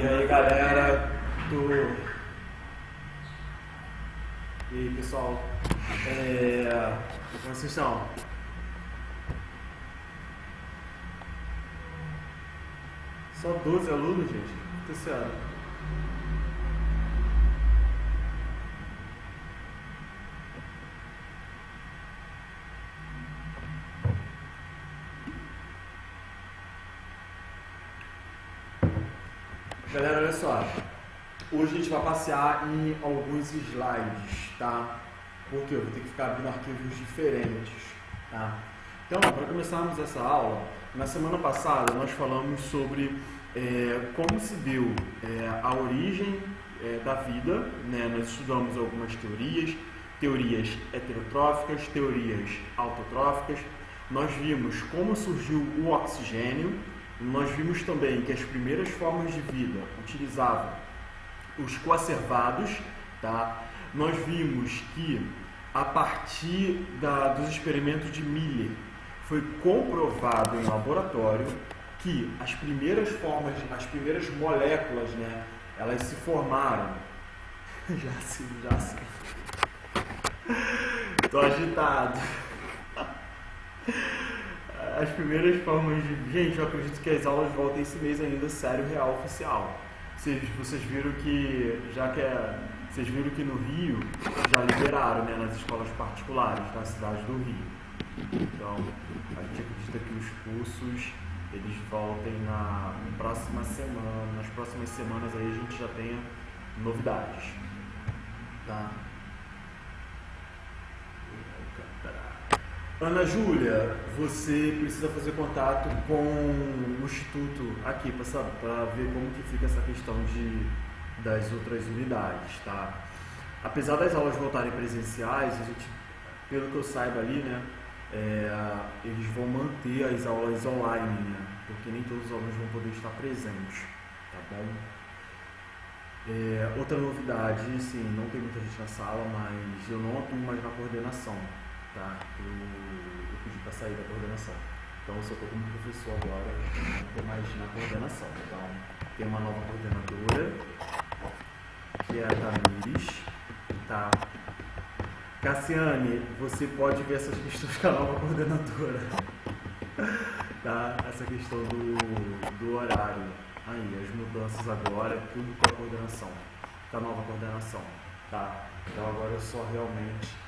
E aí galera do. E aí pessoal, como vocês estão? Só 12 alunos, gente? O que está acontecendo? Galera, olha só. Hoje a gente vai passear em alguns slides, tá? Porque eu vou ter que ficar abrindo arquivos diferentes, tá? Então, para começarmos essa aula, na semana passada nós falamos sobre como se deu a origem da vida, né? Nós estudamos algumas teorias heterotróficas, teorias autotróficas. Nós vimos como surgiu o oxigênio. Nós vimos também que as primeiras formas de vida utilizavam os coacervados, tá? Nós vimos que a partir dos experimentos de Miller foi comprovado em laboratório que as primeiras moléculas, né, elas se formaram. Já sim. Tô agitado. As primeiras formas de... Gente, eu acredito que as aulas voltam esse mês ainda, sério, real, oficial. Vocês viram que, vocês viram que no Rio já liberaram, né, nas escolas particulares da cidade do Rio. Então, a gente acredita que os cursos, eles voltem na próxima semana. Nas próximas semanas aí a gente já tenha novidades. Tá? Ana Júlia, você precisa fazer contato com o Instituto aqui para ver como que fica essa questão das outras unidades, tá? Apesar das aulas voltarem presenciais, a gente, pelo que eu saiba ali, né, eles vão manter as aulas online, né? Porque nem todos os alunos vão poder estar presentes, tá bom? Outra novidade, sim, não tem muita gente na sala, mas eu não atuo mais na coordenação. Tá? Eu pedi para sair da coordenação. Então eu só estou como professor agora, não estou mais na coordenação. Então tem uma nova coordenadora, que é a Tamires. Tá? Cassiane, você pode ver essas questões com a nova coordenadora. Tá? Essa questão do horário. Aí, as mudanças agora, tudo com a coordenação. Com a nova coordenação. Tá? Então agora eu só realmente...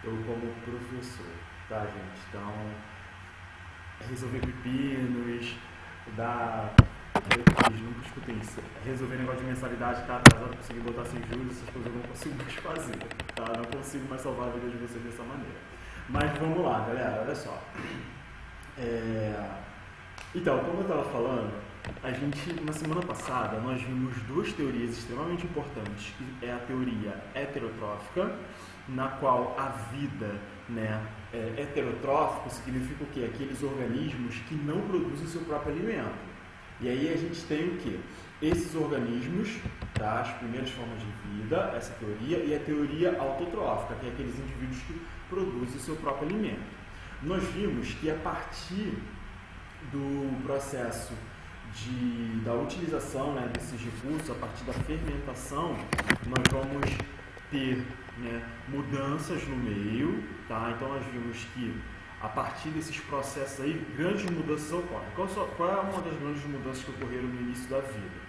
Eu como professor, tá, gente? Então, resolver pepinos, nunca escutei isso. Resolver negócio de mensalidade, tá atrasado, conseguir botar sem juros, essas coisas eu não consigo mais fazer, tá? Não consigo mais salvar a vida de vocês dessa maneira. Mas vamos lá, galera, olha só. Então, como eu estava falando, na semana passada, nós vimos duas teorias extremamente importantes, que é a teoria heterotrófica, na qual a vida, né, heterotrófico significa o quê? Aqueles organismos que não produzem seu próprio alimento. E aí a gente tem o quê? Esses organismos, tá, as primeiras formas de vida, essa teoria, e a teoria autotrófica, que é aqueles indivíduos que produzem seu próprio alimento. Nós vimos que a partir do processo da utilização, né, desses recursos, a partir da fermentação, nós vamos ter, né, mudanças no meio, tá? Então nós vimos que a partir desses processos aí, grandes mudanças ocorrem. Qual é uma das grandes mudanças que ocorreram no início da vida?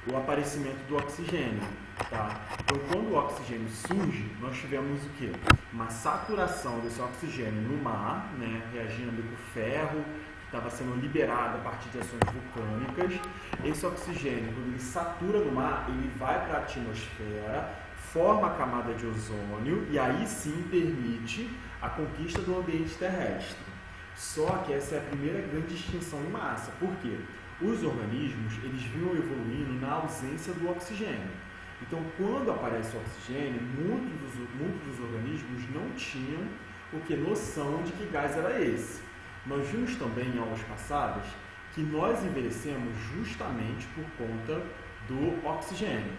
O aparecimento do oxigênio, tá? Então quando o oxigênio surge, nós tivemos o quê? Uma saturação desse oxigênio no mar, né, reagindo ali com o ferro, que estava sendo liberado a partir de ações vulcânicas. Esse oxigênio, quando ele satura no mar, ele vai para a atmosfera, forma a camada de ozônio e aí sim permite a conquista do ambiente terrestre. Só que essa é a primeira grande extinção em massa. Por quê? Os organismos, eles vinham evoluindo na ausência do oxigênio. Então, quando aparece o oxigênio, muitos dos organismos não tinham noção de que gás era esse. Nós vimos também em aulas passadas que nós envelhecemos justamente por conta do oxigênio,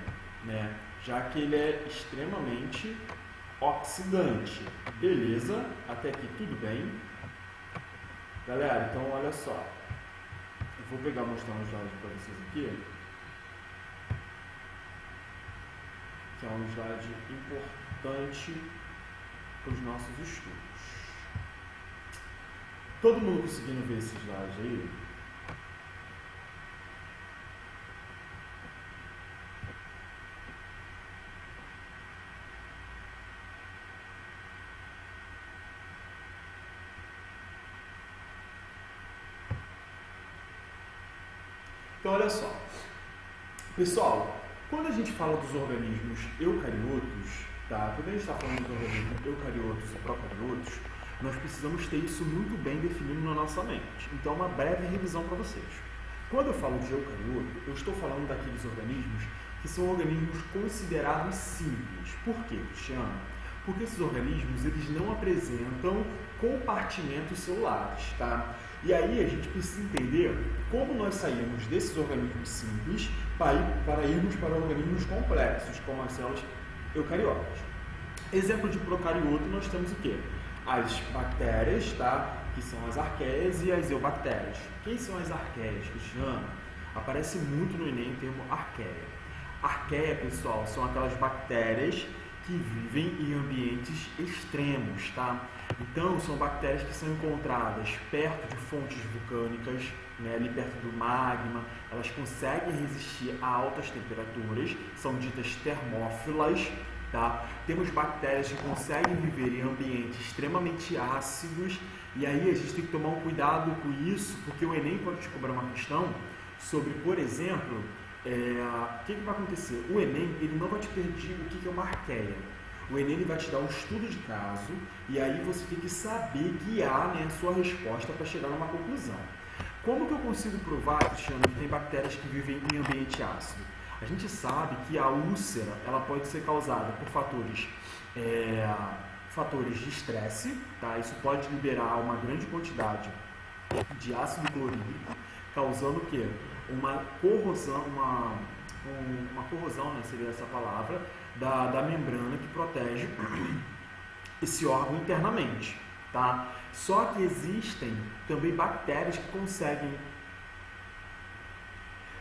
né? Já que ele é extremamente oxidante. Beleza? Até aqui tudo bem? Galera, então olha só. Eu vou pegar mostrar um slide para vocês aqui. que é um slide importante para os nossos estudos. Todo mundo conseguindo ver esse slide aí? Então, olha só. Pessoal, quando a gente fala dos organismos eucariotos, tá? Quando a gente está falando dos organismos eucariotos e procariotos, nós precisamos ter isso muito bem definido na nossa mente. Então, uma breve revisão para vocês. Quando eu falo de eucarioto, eu estou falando daqueles organismos que são organismos considerados simples. Por quê, Cristiano? Porque esses organismos, eles não apresentam compartimentos celulares, tá? E aí a gente precisa entender como nós saímos desses organismos simples para irmos para organismos complexos, como as células eucariotas. Exemplo de procarioto, nós temos o quê? As bactérias, tá? Que são as arqueias e as eubactérias. Quem são as arqueias, Cristiano? Aparece muito no Enem o termo arqueia. Arqueia, pessoal, são aquelas bactérias que vivem em ambientes extremos, tá? Então, são bactérias que são encontradas perto de fontes vulcânicas, né, ali perto do magma. Elas conseguem resistir a altas temperaturas, são ditas termófilas, tá? Temos bactérias que conseguem viver em ambientes extremamente ácidos, e aí a gente tem que tomar um cuidado com isso, porque o Enem pode te cobrar uma questão sobre, por exemplo, o que vai acontecer? O Enem, ele não vai te pedir o que é uma arqueia. O Enem, ele vai te dar um estudo de caso e aí você tem que saber guiar, né, a sua resposta para chegar numa conclusão. Como que eu consigo provar, Cristiano, que tem bactérias que vivem em ambiente ácido? A gente sabe que a úlcera, ela pode ser causada por fatores de estresse, tá? Isso pode liberar uma grande quantidade de ácido clorídrico, causando o quê? Uma corrosão, né, seria essa palavra, da membrana que protege esse órgão internamente, tá? Só que existem também bactérias que conseguem...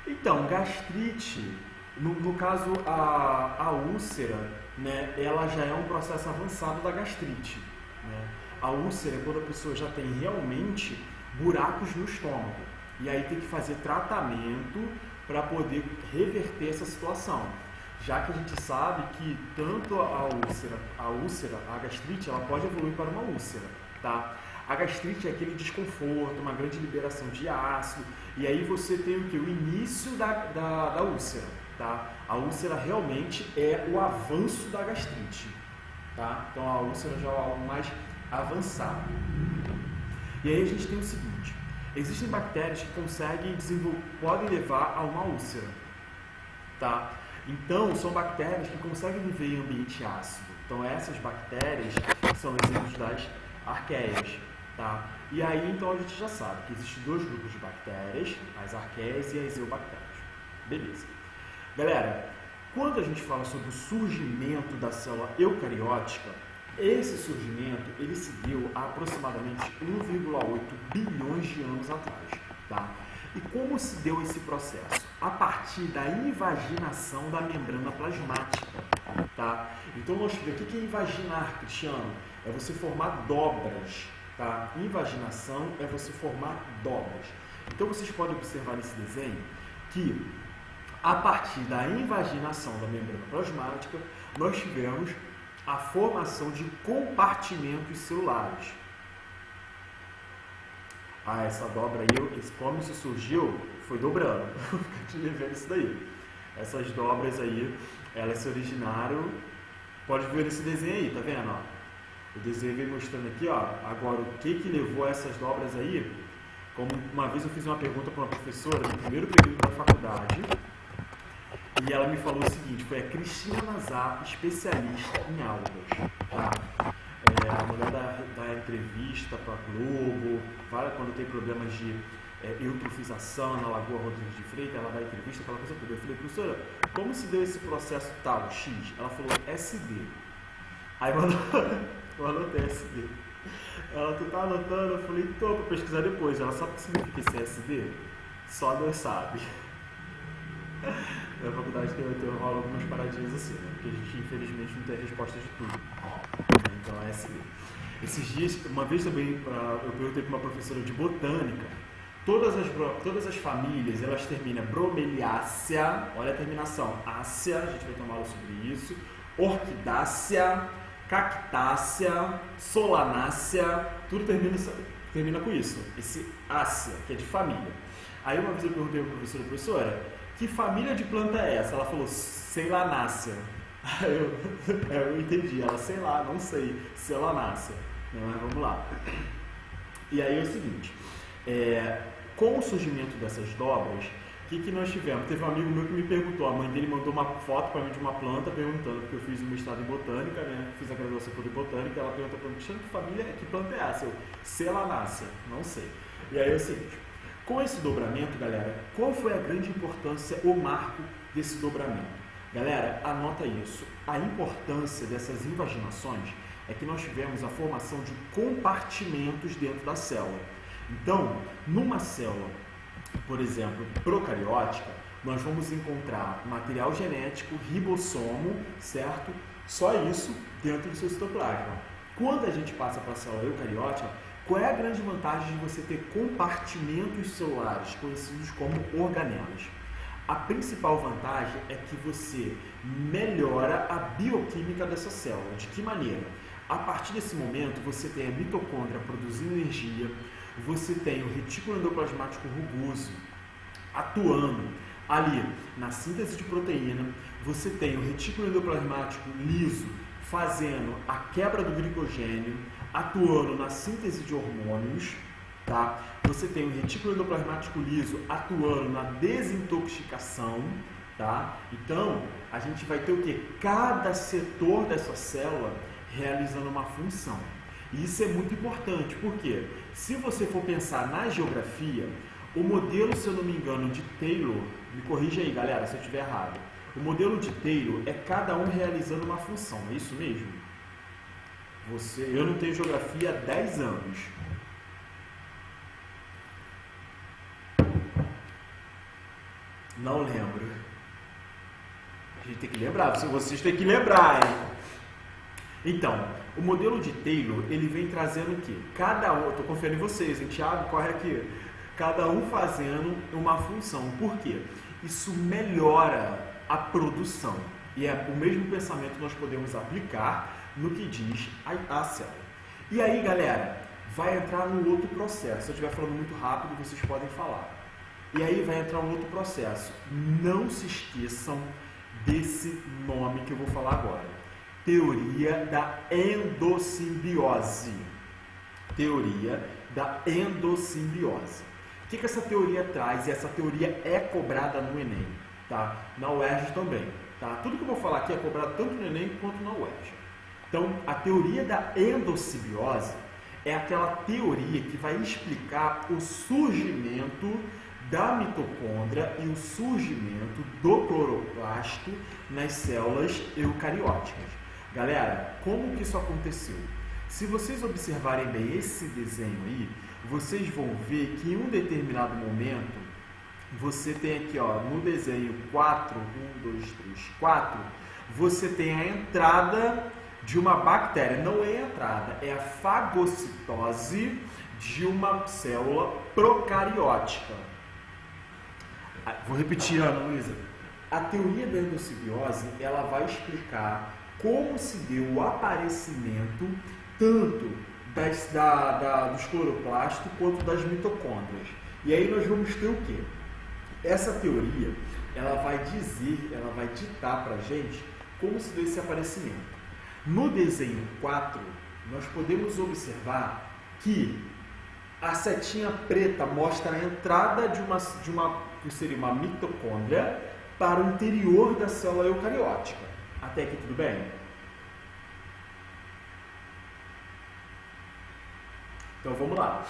Então, gastrite, no caso a úlcera, né, ela já é um processo avançado da gastrite, né? A úlcera é quando a pessoa já tem realmente buracos no estômago. E aí tem que fazer tratamento para poder reverter essa situação. Já que a gente sabe que tanto a gastrite, ela pode evoluir para uma úlcera, tá? A gastrite é aquele desconforto, uma grande liberação de ácido, e aí você tem o que? O início da úlcera, tá? A úlcera realmente é o avanço da gastrite, tá? Então a úlcera já é algo mais avançado. E aí a gente tem o seguinte: existem bactérias que podem levar a uma úlcera, tá? Então, são bactérias que conseguem viver em ambiente ácido. Então, essas bactérias são exemplos das arqueias, tá? E aí, então, a gente já sabe que existem dois grupos de bactérias, as arqueias e as eubactérias. Beleza. Galera, quando a gente fala sobre o surgimento da célula eucariótica, esse surgimento, ele se deu há aproximadamente 1,8 bilhões de anos atrás, tá? E como se deu esse processo? A partir da invaginação da membrana plasmática, tá? Então, nós vamos ver o que é invaginar, Cristiano? É você formar dobras, tá? Invaginação é você formar dobras. Então, vocês podem observar nesse desenho que, a partir da invaginação da membrana plasmática, nós tivemos a formação de compartimentos celulares. Essa dobra aí, como isso surgiu, foi dobrando. Fica vendo isso daí. Essas dobras aí, elas se originaram. Pode ver nesse desenho aí, tá vendo? Ó? O desenho vem mostrando aqui, ó. Agora, o que levou essas dobras aí? Como uma vez eu fiz uma pergunta para uma professora no primeiro período da faculdade, e ela me falou o seguinte: foi a Cristina Nazar, especialista em algas, tá? A mulher da entrevista para a Globo, quando tem problemas de eutrofização na Lagoa Rodrigues de Freitas, ela dá entrevista, aquela coisa toda. Eu falei: professora, como se deu esse processo tal, X? Ela falou: SD. Aí eu anotei SD. Ela, tu tá anotando? Eu falei: tô, para pesquisar depois. Ela, sabe o que significa esse SD? Só Deus sabe. Na faculdade rola algumas paradinhas assim, né? Porque a gente infelizmente não tem a resposta de tudo. Então é assim. Esses dias, uma vez também, eu perguntei para uma professora de botânica, todas as famílias, elas terminam bromeliácea, olha a terminação, ácea, a gente vai tomar aula sobre isso, orquidácea, cactácea, solanácea, tudo termina com isso, esse ácea, que é de família. Aí uma vez eu perguntei para a professora, que família de planta é essa? Ela falou, ceilanácea. Aí eu entendi, ela, sei lá, não sei, ceilanácea. Mas vamos lá. E aí é o seguinte, com o surgimento dessas dobras, o que nós tivemos? Teve um amigo meu que me perguntou, a mãe dele mandou uma foto para mim de uma planta perguntando, porque eu fiz um mestrado em botânica, né? Fiz a graduação em botânica, ela perguntou para mim, que família, que planta é essa? Eu, celanácea, não sei. E aí é o seguinte, com esse dobramento, galera, qual foi a grande importância, o marco desse dobramento? Galera, anota isso. A importância dessas invaginações é que nós tivemos a formação de compartimentos dentro da célula. Então, numa célula, por exemplo, procariótica, nós vamos encontrar material genético, ribossomo, certo? Só isso dentro do seu citoplasma. Quando a gente passa para a célula eucariótica, qual é a grande vantagem de você ter compartimentos celulares, conhecidos como organelas? A principal vantagem é que você melhora a bioquímica dessa célula. De que maneira? A partir desse momento, você tem a mitocôndria produzindo energia, você tem o retículo endoplasmático rugoso atuando ali na síntese de proteína, você tem o retículo endoplasmático liso fazendo a quebra do glicogênio, atuando na síntese de hormônios, tá? Você tem o retículo endoplasmático liso atuando na desintoxicação, tá? Então, a gente vai ter o quê? Cada setor dessa célula realizando uma função. E isso é muito importante, porque se você for pensar na geografia, o modelo, se eu não me engano, de Taylor, me corrija aí, galera, se eu estiver errado, o modelo de Taylor é cada um realizando uma função, é isso mesmo? Eu não tenho geografia há 10 anos. Não lembro. A gente tem que lembrar, vocês têm que lembrar, hein? Então, o modelo de Taylor, ele vem trazendo o quê? Cada um, estou confiando em vocês, hein, Thiago, corre aqui. Cada um fazendo uma função. Por quê? Isso melhora a produção. E é o mesmo pensamento que nós podemos aplicar no que diz a célula. E aí, galera, vai entrar no outro processo. Se eu estiver falando muito rápido, vocês podem falar. E aí vai entrar um outro processo. Não se esqueçam desse nome que eu vou falar agora. Teoria da endossimbiose. Teoria da endossimbiose. O que essa teoria traz? E essa teoria é cobrada no Enem, tá? Na UERJ também, tá? Tudo que eu vou falar aqui é cobrado tanto no Enem quanto na UERJ. Então, a teoria da endossimbiose é aquela teoria que vai explicar o surgimento da mitocôndria e o surgimento do cloroplasto nas células eucarióticas. Galera, como que isso aconteceu? Se vocês observarem bem esse desenho aí, vocês vão ver que em um determinado momento, você tem aqui, ó, no desenho 4, 1, 2, 3, 4, você tem a entrada de uma bactéria. Não é a entrada, é a fagocitose de uma célula procariótica. Vou repetir, Ana Luísa. A teoria da endossimbiose, ela vai explicar como se deu o aparecimento tanto dos cloroplastos quanto das mitocôndrias. E aí nós vamos ter o quê? Essa teoria, ela vai ditar para a gente como se deu esse aparecimento. No desenho 4, nós podemos observar que a setinha preta mostra a entrada de uma que seria uma mitocôndria para o interior da célula eucariótica. Até aqui tudo bem? Então vamos lá.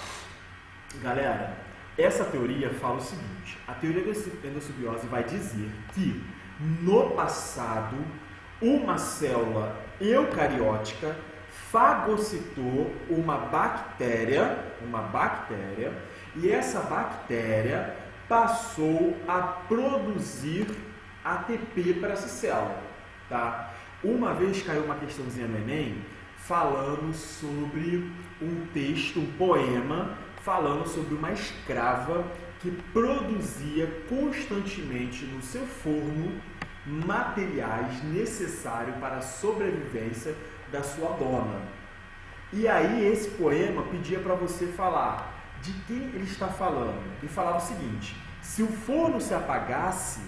Galera, essa teoria fala o seguinte: a teoria da endossimbiose vai dizer que no passado uma célula eucariótica fagocitou uma bactéria, e essa bactéria passou a produzir ATP para essa célula, tá? Uma vez caiu uma questãozinha no Enem falando sobre um texto, um poema, falando sobre uma escrava que produzia constantemente no seu forno materiais necessários para a sobrevivência da sua dona. E aí esse poema pedia para você falar de quem ele está falando. E falava o seguinte: se o forno se apagasse,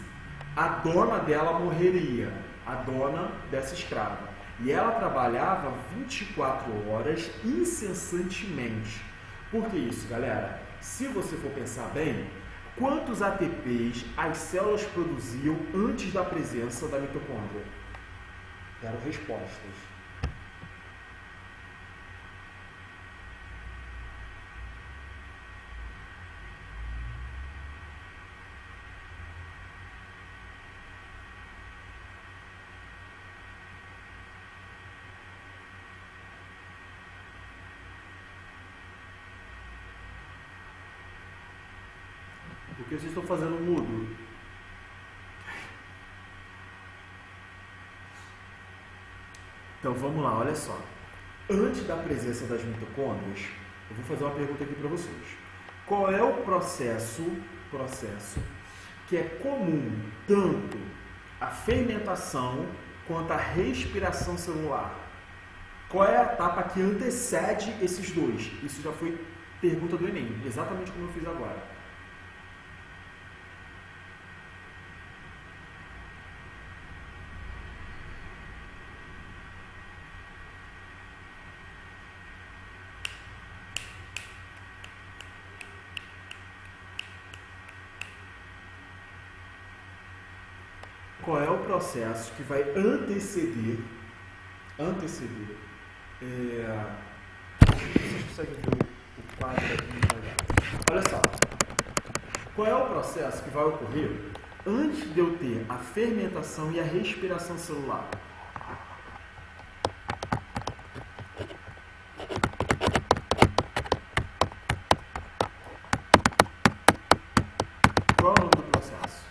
a dona dela morreria, a dona dessa escrava. E ela trabalhava 24 horas incessantemente. Por que isso, galera? Se você for pensar bem, quantos ATPs as células produziam antes da presença da mitocôndria? Eram respostas. O que vocês estão fazendo mudo? Então vamos lá, olha só. Antes da presença das mitocôndrias, eu vou fazer uma pergunta aqui para vocês. Qual é o processo que é comum tanto à fermentação quanto à respiração celular? Qual é a etapa que antecede esses dois? Isso já foi pergunta do Enem, exatamente como eu fiz agora. Qual é o processo que vai anteceder vocês conseguem ver o quadro aqui? Olha só, qual é o processo que vai ocorrer antes de eu ter a fermentação e a respiração celular? Qual é o nome do processo?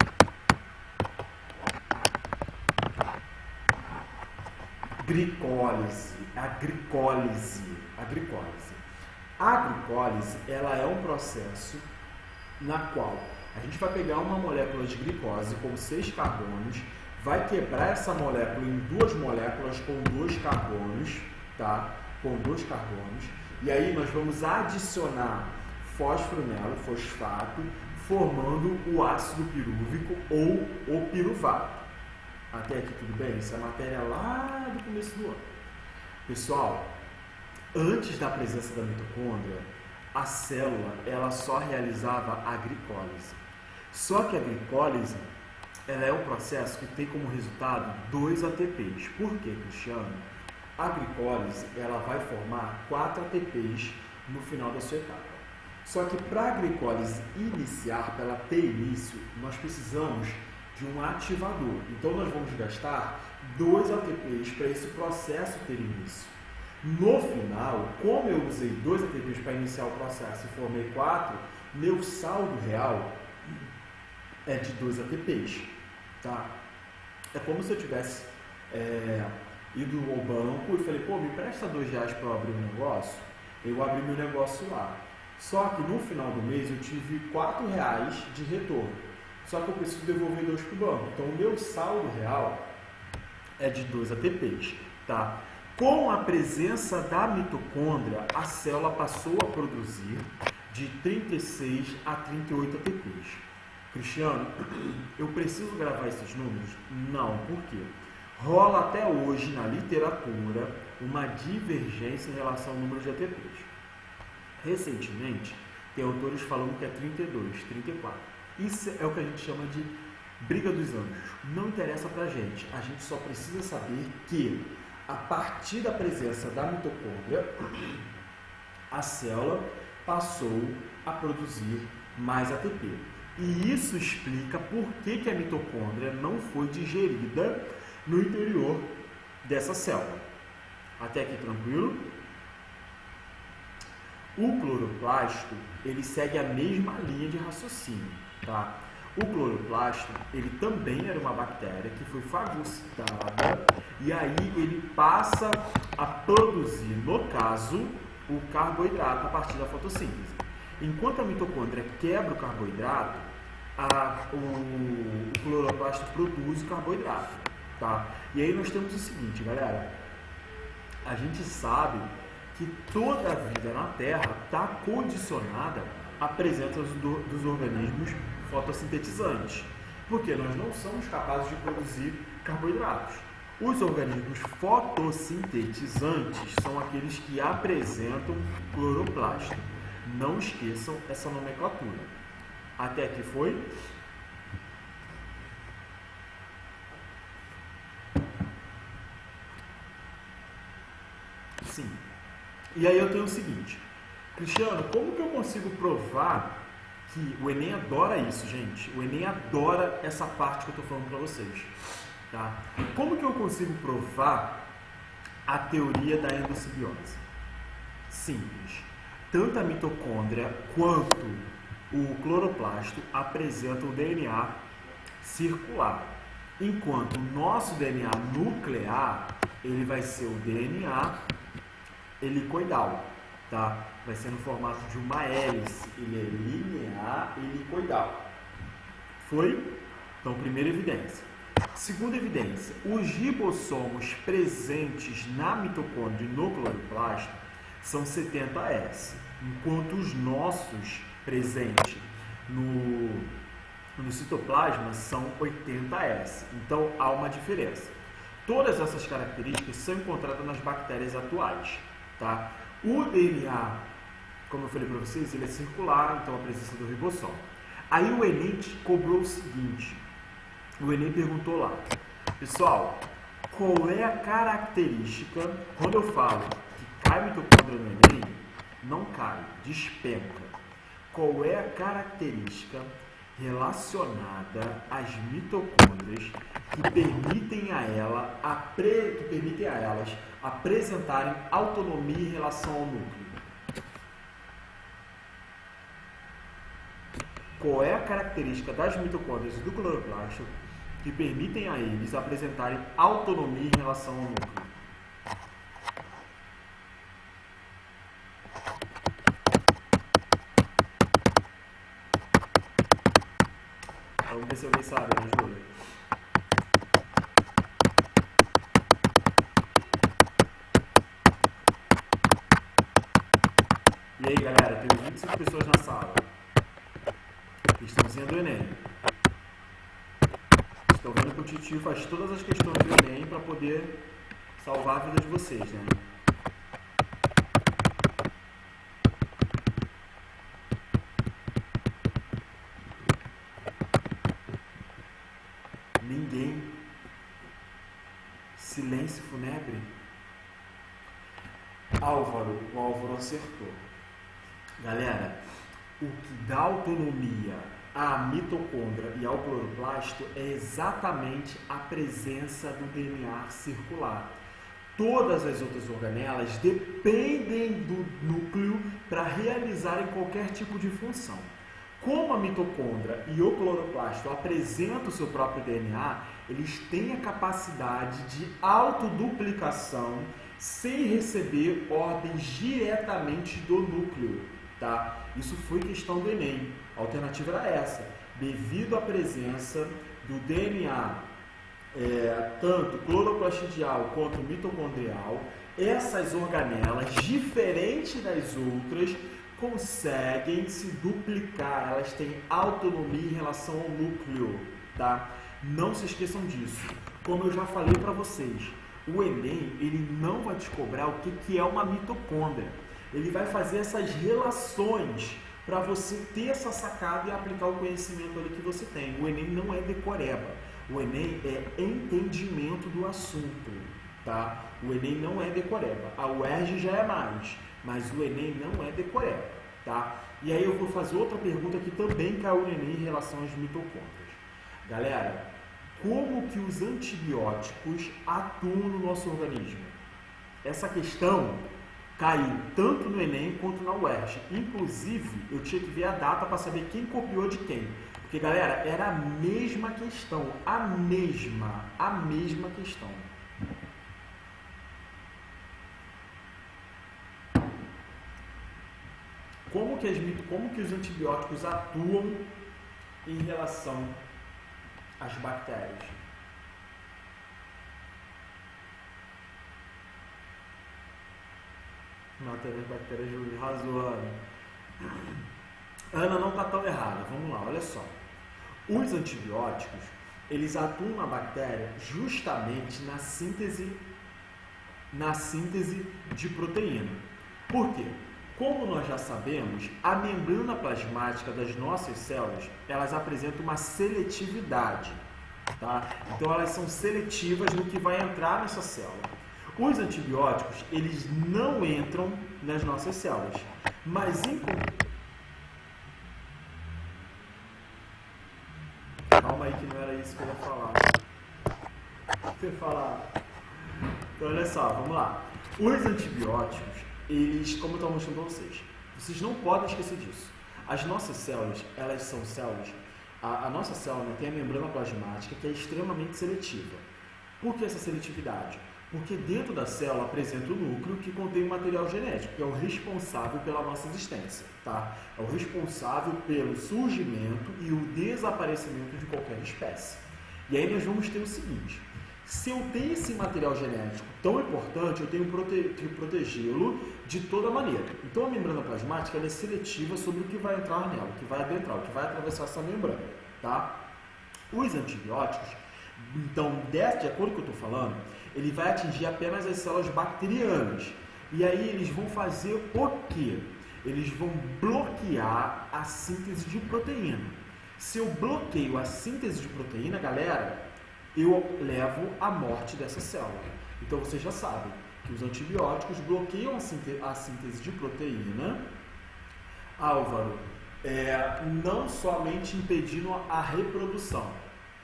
Agricólise. A agricólise, ela é um processo na qual a gente vai pegar uma molécula de glicose com 6 carbonos, vai quebrar essa molécula em 2 moléculas com 2 carbonos, tá? Com 2 carbonos. E aí nós vamos adicionar fósforo nela, fosfato, formando o ácido pirúvico ou o piruvato. Até aqui tudo bem? Essa é a matéria lá do começo do ano. Pessoal, antes da presença da mitocôndria, a célula ela só realizava a glicólise. Só que a glicólise ela é um processo que tem como resultado 2 ATPs. Por quê, Cristiano? A glicólise ela vai formar 4 ATPs no final da sua etapa. Só que para a glicólise iniciar, para ela ter início, nós precisamos de um ativador. Então nós vamos gastar 2 ATPs para esse processo ter início. No final, como eu usei 2 ATPs para iniciar o processo e formei 4, meu saldo real é de 2 ATPs. Tá? É como se eu tivesse ido ao banco e falei, pô, me presta R$2 para eu abrir um negócio. Eu abri meu negócio lá. Só que no final do mês eu tive R$4 de retorno. Só que eu preciso devolver 2 para o banco. Então, o meu saldo real é de 2 ATPs. Tá? Com a presença da mitocôndria, a célula passou a produzir de 36 a 38 ATPs. Cristiano, eu preciso gravar esses números? Não, por quê? Rola até hoje na literatura uma divergência em relação ao número de ATPs. Recentemente, tem autores falando que é 32, 34. Isso é o que a gente chama de briga dos anjos. Não interessa pra gente. A gente só precisa saber que, a partir da presença da mitocôndria, a célula passou a produzir mais ATP. E isso explica por que a mitocôndria não foi digerida no interior dessa célula. Até aqui tranquilo? O cloroplasto, ele segue a mesma linha de raciocínio. Tá? O cloroplasto, ele também era uma bactéria que foi fagocitada e aí ele passa a produzir, no caso, o carboidrato a partir da fotossíntese. Enquanto a mitocôndria quebra o carboidrato, o cloroplasto produz o carboidrato, tá? E aí nós temos o seguinte, galera, a gente sabe que toda a vida na Terra está condicionada à presença dos organismos fotossintetizantes, porque nós não somos capazes de produzir carboidratos. Os organismos fotossintetizantes são aqueles que apresentam cloroplasto. Não esqueçam essa nomenclatura. Até aqui foi? Sim. E aí eu tenho o seguinte, Cristiano, como que eu consigo provar que o Enem adora isso, gente? O Enem adora essa parte que eu estou falando para vocês. Tá? Como que eu consigo provar a teoria da endossimbiose? Simples. Tanto a mitocôndria quanto o cloroplasto apresentam o DNA circular, enquanto o nosso DNA nuclear ele vai ser o DNA helicoidal, tá? Vai ser no formato de uma hélice, ele é linear helicoidal. Foi? Então, primeira evidência. Segunda evidência, os ribossomos presentes na mitocôndria e no cloroplasto são 70S, enquanto os nossos presentes no citoplasma são 80S. Então, há uma diferença. Todas essas características são encontradas nas bactérias atuais, tá? O DNA, como eu falei para vocês, ele é circular, então a presença do ribossomo. Aí o Enem cobrou o seguinte, o Enem perguntou lá, pessoal, qual é a característica, quando eu falo que cai mitocôndria no Enem, não cai, despenca. Qual é a característica relacionada às mitocôndrias que permitem a elas apresentarem autonomia em relação ao núcleo? Qual é a característica das mitocôndrias e do cloroplasto que permitem a eles apresentarem autonomia em relação ao núcleo? Vamos ver se alguém sabe, me ajuda. E aí, galera, temos 25 pessoas na sala. Questãozinha do Enem. Estão vendo que o titio faz todas as questões do Enem para poder salvar a vida de vocês, né? Ninguém. Silêncio fúnebre. Álvaro, o Álvaro acertou. Galera, o que dá autonomia à mitocôndria e ao cloroplasto é exatamente a presença do DNA circular. Todas as outras organelas dependem do núcleo para realizarem qualquer tipo de função. Como a mitocôndria e o cloroplasto apresentam o seu próprio DNA, eles têm a capacidade de autoduplicação sem receber ordens diretamente do núcleo, tá? Isso foi questão do Enem. A alternativa era essa. Devido à presença do DNA, tanto cloroplastidial quanto mitocondrial, essas organelas, diferentes das outras, conseguem se duplicar, elas têm autonomia em relação ao núcleo, tá? Não se esqueçam disso. Como eu já falei para vocês, o Enem ele não vai te cobrar o que é uma mitocôndria. Ele vai fazer essas relações para você ter essa sacada e aplicar o conhecimento ali que você tem. O Enem não é decoreba. O Enem é entendimento do assunto, tá? O Enem não é decoreba. A UERJ já é mais, mas o Enem não é decoreba, tá? E aí eu vou fazer outra pergunta que também caiu no Enem em relação às mitocôndrias. Galera, como que os antibióticos atuam no nosso organismo? Essa questão caiu tanto no Enem quanto na UERJ. Inclusive, eu tinha que ver a data para saber quem copiou de quem. Porque, galera, era a mesma questão. A mesma questão. Como que os antibióticos atuam em relação às bactérias? Matando as bactérias, arrasou, Ana. Ana não está tão errada. Vamos lá, olha só. Os antibióticos, eles atuam na bactéria justamente na síntese de proteína. Por quê? Como nós já sabemos, a membrana plasmática das nossas células, elas apresentam uma seletividade, tá? Então elas são seletivas no que vai entrar nessa célula. Os antibióticos, eles não entram nas nossas células, mas Calma aí que não era isso que eu ia falar. Você falar. Então olha só, vamos lá. Os antibióticos, eles, como eu estava mostrando para vocês não podem esquecer disso. As nossas células, elas são células, a nossa célula tem a membrana plasmática que é extremamente seletiva. Por que essa seletividade? Porque dentro da célula apresenta o núcleo que contém o material genético, que é o responsável pela nossa existência, tá? É o responsável pelo surgimento e o desaparecimento de qualquer espécie. E aí nós vamos ter o seguinte: se eu tenho esse material genético tão importante, eu tenho que protegê-lo de toda maneira. Então a membrana plasmática ela é seletiva sobre o que vai entrar nela, o que vai adentrar, o que vai atravessar essa membrana, tá? Os antibióticos, então, de acordo com o que eu estou falando, ele vai atingir apenas as células bacterianas. E aí eles vão fazer o quê? Eles vão bloquear a síntese de proteína. Se eu bloqueio a síntese de proteína, galera, eu levo à morte dessa célula. Então vocês já sabem que os antibióticos bloqueiam a síntese de proteína, Álvaro, não somente impedindo a reprodução,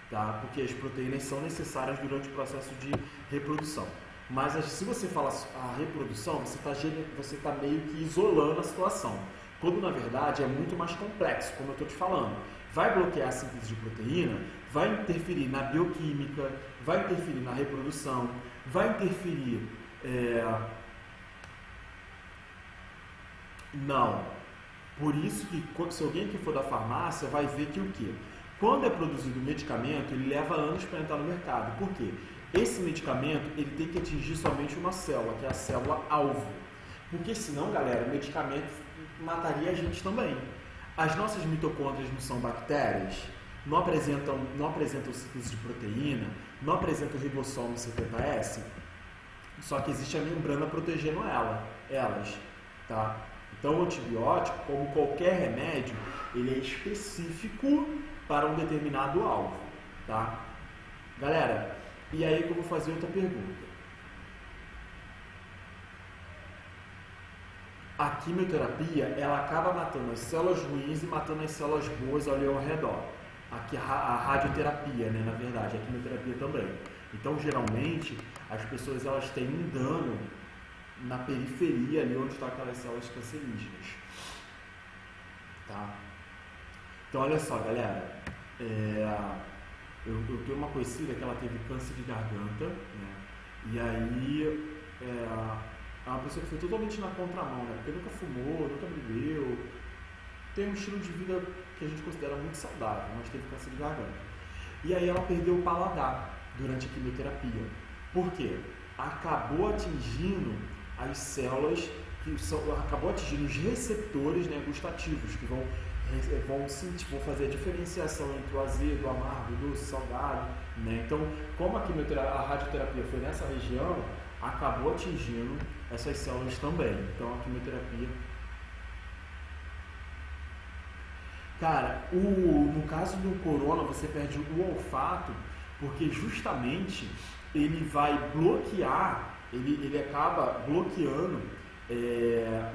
tá? Porque as proteínas são necessárias durante o processo de reprodução. Mas se você fala a reprodução, você tá meio que isolando a situação. Quando na verdade é muito mais complexo, como eu estou te falando. Vai bloquear a síntese de proteína, vai interferir na bioquímica, vai interferir na reprodução, vai interferir... Não. Por isso que se alguém que for da farmácia vai ver que o quê? Quando é produzido um medicamento, ele leva anos para entrar no mercado. Por quê? Esse medicamento ele tem que atingir somente uma célula, que é a célula-alvo. Porque senão, galera, o medicamento mataria a gente também. As nossas mitocôndrias não são bactérias, não apresentam síntese de proteína, não apresentam ribossomo 70S, só que existe a membrana protegendo elas, tá? Então o antibiótico, como qualquer remédio, ele é específico para um determinado alvo, tá? Galera, e aí que eu vou fazer outra pergunta. A quimioterapia, ela acaba matando as células ruins e matando as células boas ali ao redor. Aqui a radioterapia, né, na verdade, a quimioterapia também. Então, geralmente, as pessoas elas têm um dano na periferia ali onde estão aquelas células cancerígenas. Tá? Então, olha só, galera. Eu tenho uma conhecida que ela teve câncer de garganta, né? E aí é uma pessoa que foi totalmente na contramão, né? Porque nunca fumou, nunca bebeu, tem um estilo de vida que a gente considera muito saudável, mas teve câncer de garganta. E aí ela perdeu o paladar durante a quimioterapia. Por quê? Acabou atingindo as células, acabou atingindo os receptores, né, gustativos, que vão fazer a diferenciação entre o azedo, o amargo, o doce, o salgado, né? Então, como a radioterapia foi nessa região, acabou atingindo essas células também. Então, a quimioterapia... Cara, no caso do corona, você perde o olfato, porque justamente ele vai bloquear, ele acaba bloqueando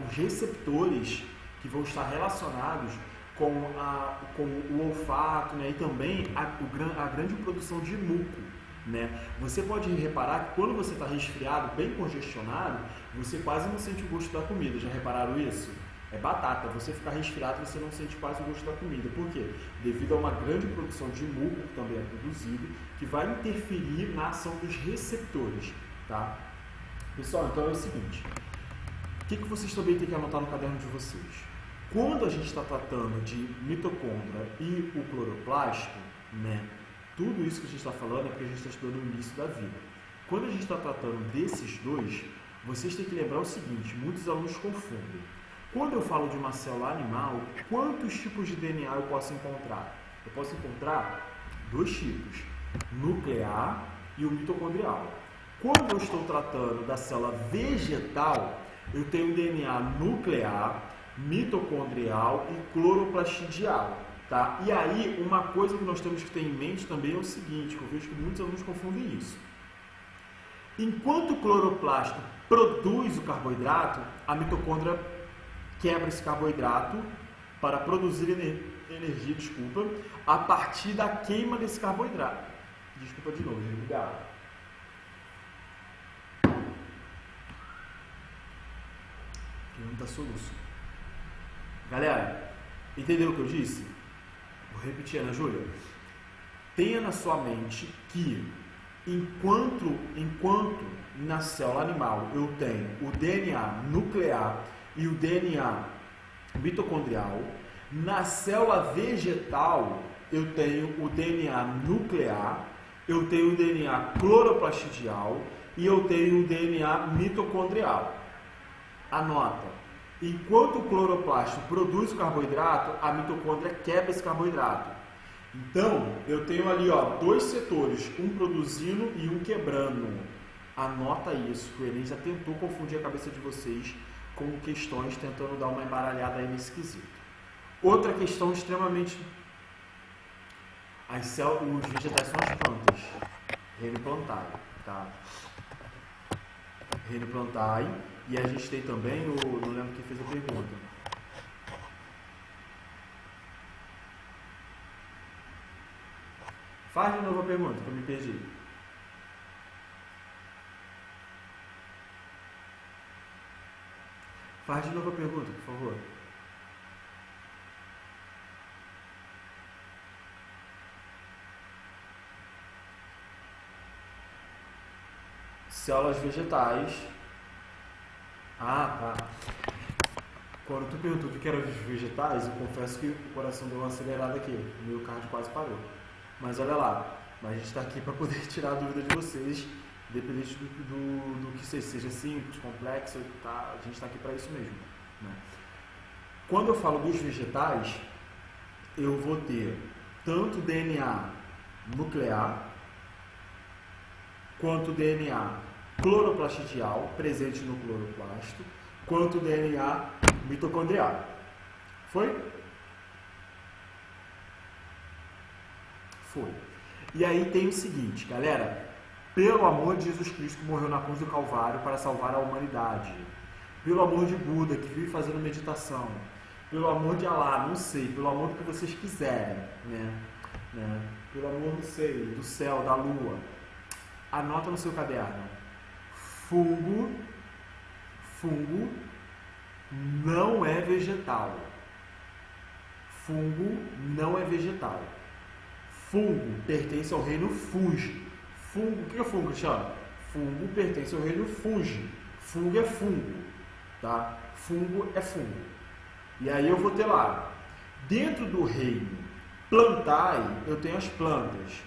os receptores que vão estar relacionados com o olfato, né? E também a grande produção de muco, né? Você pode reparar que quando você está resfriado, bem congestionado, você quase não sente o gosto da comida. Já repararam isso? É batata. Você ficar resfriado, você não sente quase o gosto da comida. Por quê? Devido a uma grande produção de muco, que também é produzido, que vai interferir na ação dos receptores, tá? Pessoal, então é o seguinte. O que vocês também têm que anotar no caderno de vocês? Quando a gente está tratando de mitocôndria e o cloroplasto, né? Tudo isso que a gente está falando é porque a gente está estudando o início da vida. Quando a gente está tratando desses dois, vocês têm que lembrar o seguinte, muitos alunos confundem. Quando eu falo de uma célula animal, quantos tipos de DNA eu posso encontrar? Eu posso encontrar dois tipos, nuclear e o mitocondrial. Quando eu estou tratando da célula vegetal, eu tenho DNA nuclear, mitocondrial e cloroplastidial. Tá? E aí, uma coisa que nós temos que ter em mente também é o seguinte, que eu vejo que muitos alunos confundem isso. Enquanto o cloroplasto produz o carboidrato, a mitocôndria quebra esse carboidrato para produzir energia, a partir da queima desse carboidrato. Desculpa de novo, obrigado. Não dá soluço. Galera, entendeu o que eu disse? Vou repetir, Ana Júlia. Tenha na sua mente que enquanto na célula animal eu tenho o DNA nuclear e o DNA mitocondrial, na célula vegetal eu tenho o DNA nuclear, eu tenho o DNA cloroplastidial e eu tenho o DNA mitocondrial. Anota. Enquanto o cloroplasto produz o carboidrato, a mitocôndria quebra esse carboidrato. Então, eu tenho ali dois setores, um produzindo e um quebrando. Anota isso, que o Enem já tentou confundir a cabeça de vocês com questões tentando dar uma embaralhada aí nesse quesito. Outra questão extremamente... Os vegetais são as plantas. Reino plantae, tá? Reino plantae. E a gente tem também não lembro quem fez a pergunta. Faz de novo a pergunta, que eu me perdi. Faz de novo a pergunta, por favor. Células vegetais. Ah, tá. Quando tu perguntou o que eram os vegetais, eu confesso que o coração deu uma acelerada aqui. O miocárdio quase parou. Mas olha lá, a gente está aqui para poder tirar a dúvida de vocês, independente do que seja simples, complexo, tá? A gente está aqui para isso mesmo, né? Quando eu falo dos vegetais, eu vou ter tanto DNA nuclear, quanto DNA cloroplastidial, presente no cloroplasto, quanto DNA mitocondrial. Foi? Foi. E aí tem o seguinte, galera, pelo amor de Jesus Cristo que morreu na cruz do Calvário para salvar a humanidade, pelo amor de Buda que vive fazendo meditação, pelo amor de Alá, não sei, pelo amor do que vocês quiserem, né? Pelo amor, não sei, do céu, da lua, anota no seu caderno, fungo não é vegetal. Fungo não é vegetal. Fungo pertence ao reino fungi. Fungo, o que é fungo, Cristiano? Fungo pertence ao reino fungi. Fungo é fungo, tá? Fungo é fungo. E aí eu vou ter lá, dentro do reino plantae, eu tenho as plantas.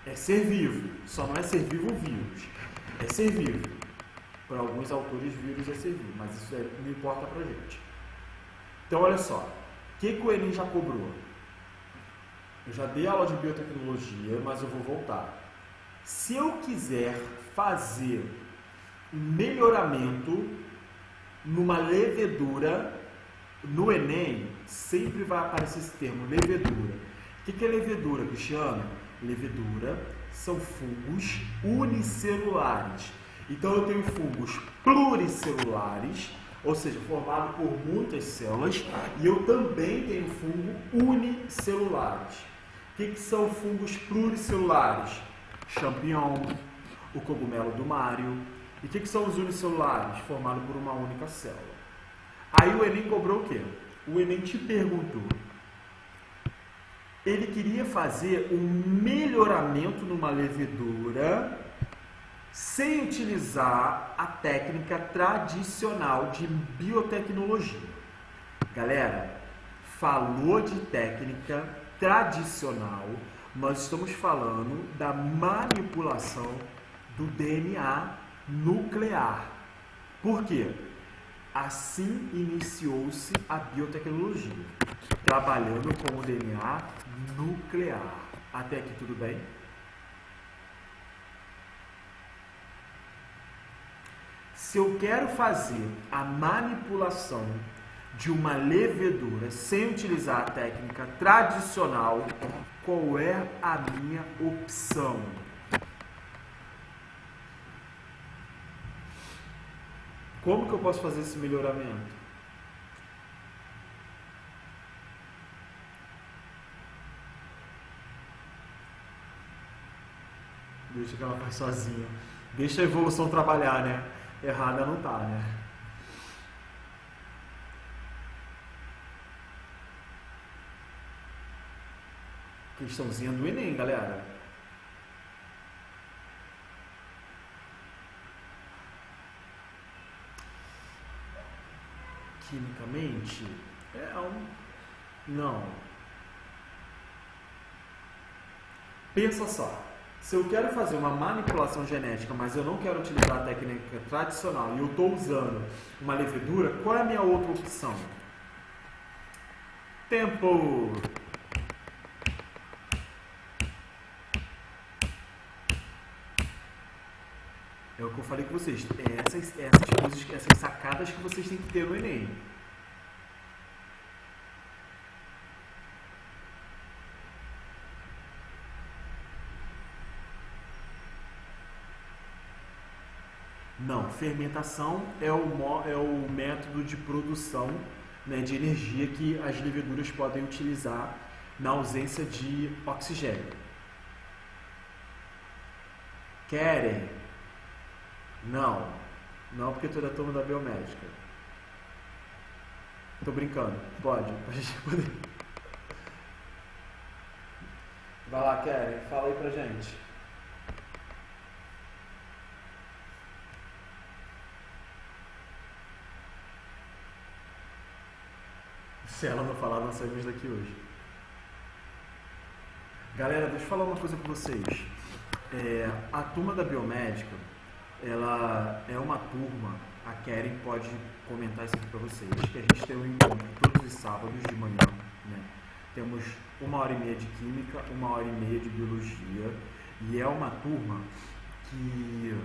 É ser vivo, só não é ser vivo vírus. É ser vivo. Para alguns autores, vírus é ser vivo, mas isso não importa pra gente. Então, olha só. O que o Enem já cobrou? Eu já dei aula de biotecnologia, mas eu vou voltar. Se eu quiser fazer um melhoramento numa levedura, no Enem, sempre vai aparecer esse termo, levedura. O que é levedura, Cristiano? Levedura são fungos unicelulares. Então eu tenho fungos pluricelulares, ou seja, formado por muitas células, e eu também tenho fungo unicelulares. O que são fungos pluricelulares? Champignon, o cogumelo do Mário. E o que são os unicelulares? Formados por uma única célula. Aí o Enem cobrou o quê? O Enem te perguntou. Ele queria fazer um melhoramento numa levedura sem utilizar a técnica tradicional de biotecnologia. Galera, falou de técnica tradicional, nós estamos falando da manipulação do DNA nuclear. Por quê? Assim iniciou-se a biotecnologia, trabalhando com o DNA nuclear. Até aqui tudo bem? Se eu quero fazer a manipulação de uma levedura sem utilizar a técnica tradicional, qual é a minha opção? Como que eu posso fazer esse melhoramento? Deixa que ela faz sozinha. Deixa a evolução trabalhar, né? Errada não tá, né? Questãozinha do Enem, galera. Quimicamente, não. Pensa só. Se eu quero fazer uma manipulação genética, mas eu não quero utilizar a técnica tradicional e eu estou usando uma levedura, qual é a minha outra opção? Tempo! É o que eu falei com vocês. Essas coisas, essas sacadas que vocês têm que ter no Enem. Não, fermentação é o método de produção, né, de energia que as leveduras podem utilizar na ausência de oxigênio. Querem? Não, porque tu é da turma da biomédica. Tô brincando, pode, a gente poder. Vai lá, Keren, fala aí pra gente. Se ela não falar, não saímos daqui hoje. Galera, deixa eu falar uma coisa pra vocês. A turma da biomédica, ela é uma turma, a Keren pode comentar isso aqui pra vocês, que a gente tem um encontro todos os sábados de manhã, né? Temos 1h30 de química, 1h30 de biologia, e é uma turma que,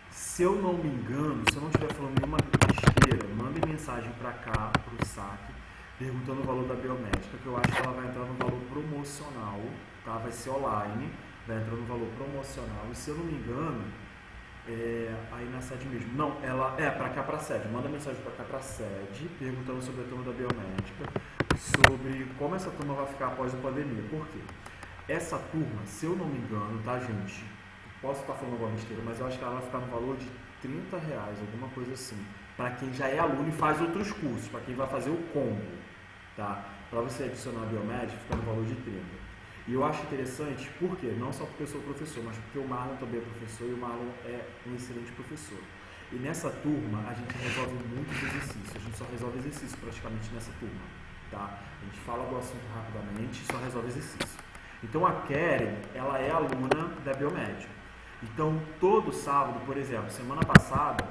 se eu não me engano, se eu não estiver falando nenhuma besteira, mandem mensagem para cá, para o SAC, perguntando o valor da biomédica, que eu acho que ela vai entrar no valor promocional, tá? Vai ser online, vai entrar no valor promocional, e se eu não me engano, aí na sede mesmo. Não, ela é para cá, para a sede. Manda mensagem para cá, para a sede, perguntando sobre a turma da biomédica, sobre como essa turma vai ficar após a pandemia. Por quê? Essa turma, se eu não me engano, tá, gente? Posso estar falando alguma besteira, mas eu acho que ela vai ficar no valor de R$30, alguma coisa assim. Para quem já é aluno e faz outros cursos, para quem vai fazer o combo, tá? Para você adicionar a biomédica, fica no valor de 30. E eu acho interessante, por quê? Não só porque eu sou professor, mas porque o Marlon também é professor e o Marlon é um excelente professor. E nessa turma, a gente resolve muitos exercícios. A gente só resolve exercício praticamente nessa turma, tá? A gente fala do assunto rapidamente e só resolve exercício. Então a Keren, ela é aluna da biomédica. Então todo sábado, por exemplo, semana passada,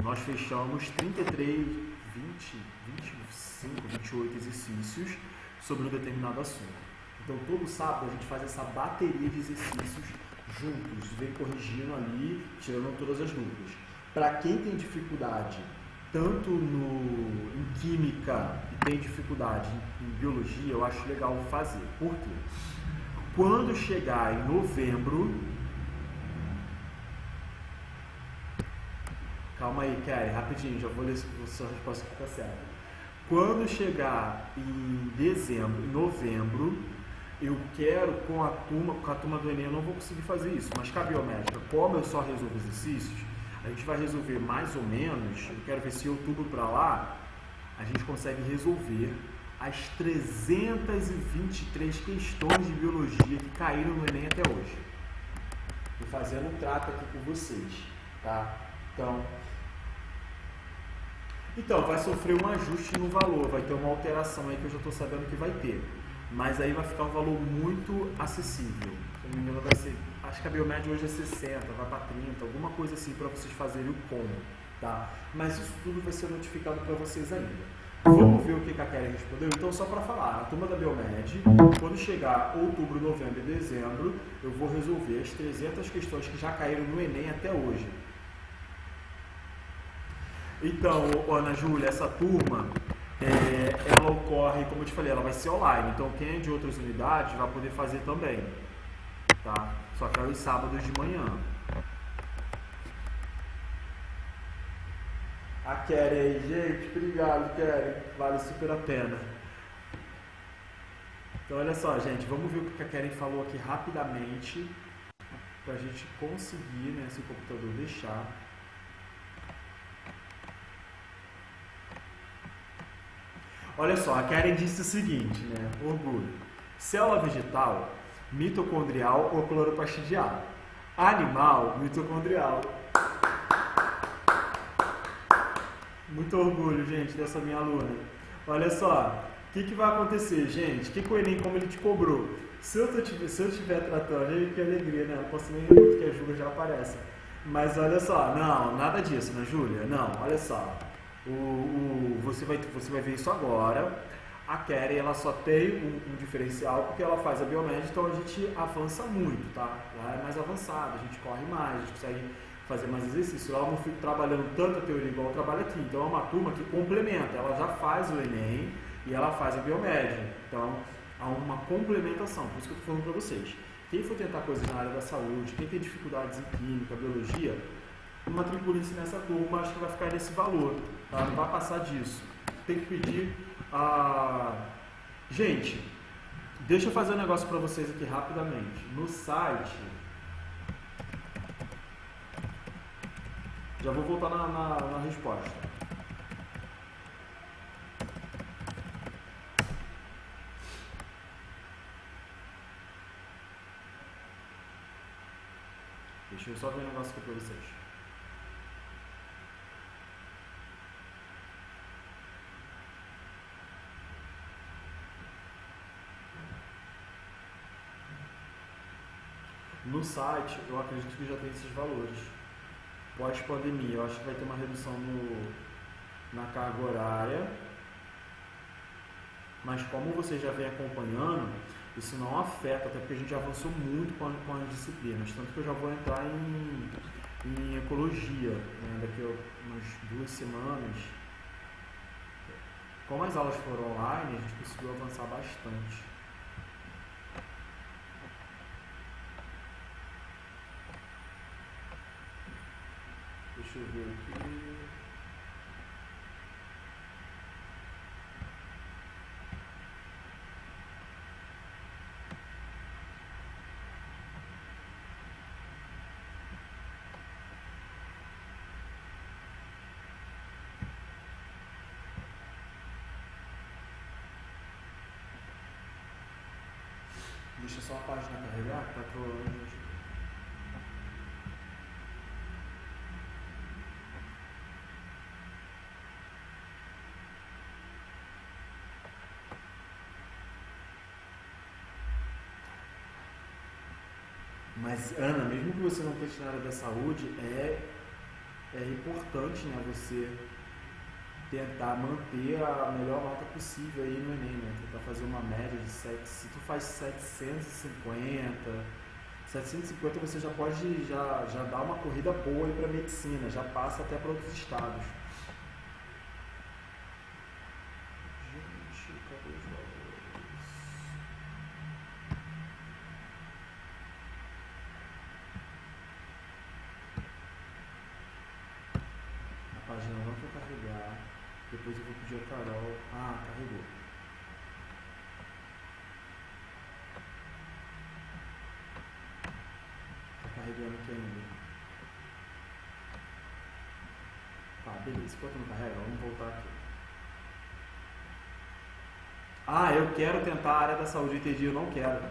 nós fechamos 33, 20, 25, 28 exercícios sobre um determinado assunto. Então todo sábado a gente faz essa bateria de exercícios juntos, vem corrigindo ali, tirando todas as dúvidas. Para quem tem dificuldade tanto em química e tem dificuldade em biologia, eu acho legal fazer. Por quê? Quando chegar em novembro... Calma aí, Keren, rapidinho, já vou ler se a sua resposta está certa. Quando chegar em novembro, eu quero com a turma do Enem eu não vou conseguir fazer isso, mas com a biomédica, como eu só resolvo exercícios, a gente vai resolver mais ou menos, eu quero ver se outubro para lá, a gente consegue resolver as 323 questões de biologia que caíram no Enem até hoje. Estou fazendo um trato aqui com vocês, tá? Então, vai sofrer um ajuste no valor, vai ter uma alteração aí que eu já estou sabendo que vai ter. Mas aí vai ficar um valor muito acessível. Se não me engano, vai ser, acho que a biomédia hoje é 60, vai para 30, alguma coisa assim para vocês fazerem o como, tá? Mas isso tudo vai ser notificado para vocês ainda. Vamos ver o que a Keren respondeu? Então, só para falar, a turma da Biomed, quando chegar outubro, novembro e dezembro, eu vou resolver as 300 questões que já caíram no Enem até hoje. Então, Ana Júlia, essa turma, ela ocorre, como eu te falei, ela vai ser online. Então, quem é de outras unidades vai poder fazer também, tá? Só que é os sábados de manhã. A Keren aí, gente, obrigado, Keren, vale super a pena. Então, olha só, gente, vamos ver o que a Keren falou aqui rapidamente, pra gente conseguir, né, se o computador deixar. Olha só, a Keren disse o seguinte, né? Orgulho. Célula vegetal, mitocondrial ou cloroplastidial. Animal, mitocondrial. Muito orgulho, gente, dessa minha aluna. Olha só, o que vai acontecer, gente? O que o Enem, como ele te cobrou? Se eu estiver tratando, que alegria, né? Não posso nem rir porque a Júlia já aparece. Mas olha só, não, nada disso, né, Júlia? Não, olha só. Você vai ver isso agora. A Keren, ela só tem um diferencial porque ela faz a biomédia, então a gente avança muito, tá? Lá é mais avançado, a gente corre mais, a gente consegue fazer mais exercício. Lá eu não fico trabalhando tanta teoria igual eu trabalho aqui. Então é uma turma que complementa, ela já faz o Enem e ela faz a biomédia. Então há uma complementação, por isso que eu estou falando para vocês. Quem for tentar coisas na área da saúde, quem tem dificuldades em química, biologia, matricule-se nessa turma, acho que vai ficar nesse valor, tá? Não vai passar disso. Tem que pedir a... Gente, deixa eu fazer um negócio para vocês aqui rapidamente. No site, já vou voltar na resposta. Deixa eu só ver um negócio aqui para vocês. No site, eu acredito que já tem esses valores. Pós-pandemia, eu acho que vai ter uma redução na carga horária. Mas como você já vem acompanhando, isso não afeta, até porque a gente já avançou muito com as disciplinas. Tanto que eu já vou entrar em ecologia, né, daqui a umas 2 semanas. Como as aulas foram online, a gente conseguiu avançar bastante. Deixa eu ver aqui. Deixa só a página carregar, tá provavelmente. Mas, Ana, mesmo que você não esteja na área da saúde, é importante, né, você tentar manter a melhor nota possível aí no Enem, né? Tentar fazer uma média de 7. Se tu faz 750 você já pode já dar uma corrida boa aí para medicina, já passa até para outros estados. Gente, cadê os valores? A página não foi carregar. Depois eu vou pedir a Carol. Ah, carregou. carregando aqui ainda. Tá, beleza. Enquanto não carrega, vamos voltar aqui. Ah, eu quero tentar a área da saúde. Entendi, eu não quero.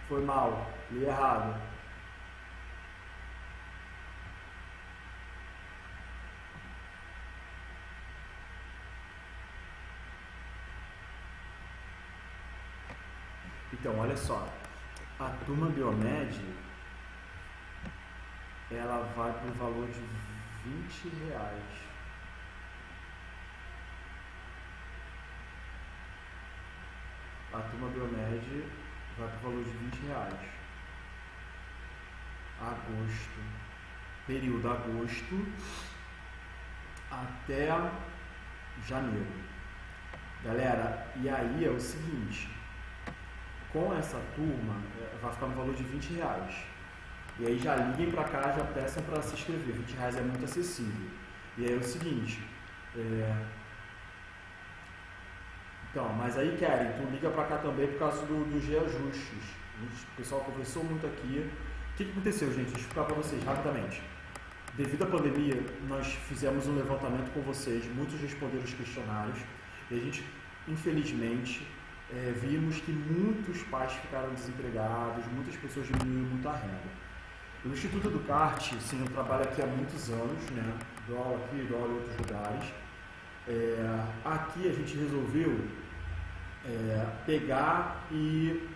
Foi mal. Li errado. Então, olha só. A turma Biomed, ela vai para o valor de R$20. A turma Biomed vai para o valor de R$20. Agosto. Período agosto até janeiro. Galera, e aí é o seguinte, com essa turma vai ficar no valor de R$20. E aí já liguem pra cá, já peçam para se inscrever. R$20 é muito acessível. E aí é o seguinte, então, mas aí, Karen, tu liga pra cá também por causa dos reajustes. O pessoal conversou muito aqui. O que aconteceu, gente? Deixa eu explicar pra vocês rapidamente. Devido à pandemia, nós fizemos um levantamento com vocês, muitos responderam os questionários, e a gente, infelizmente, vimos que muitos pais ficaram desempregados, muitas pessoas diminuíram muito a renda. O Instituto Educarte, sim, eu trabalho aqui há muitos anos, né? Dou aula aqui, dou aula em outros lugares. Aqui a gente resolveu pegar e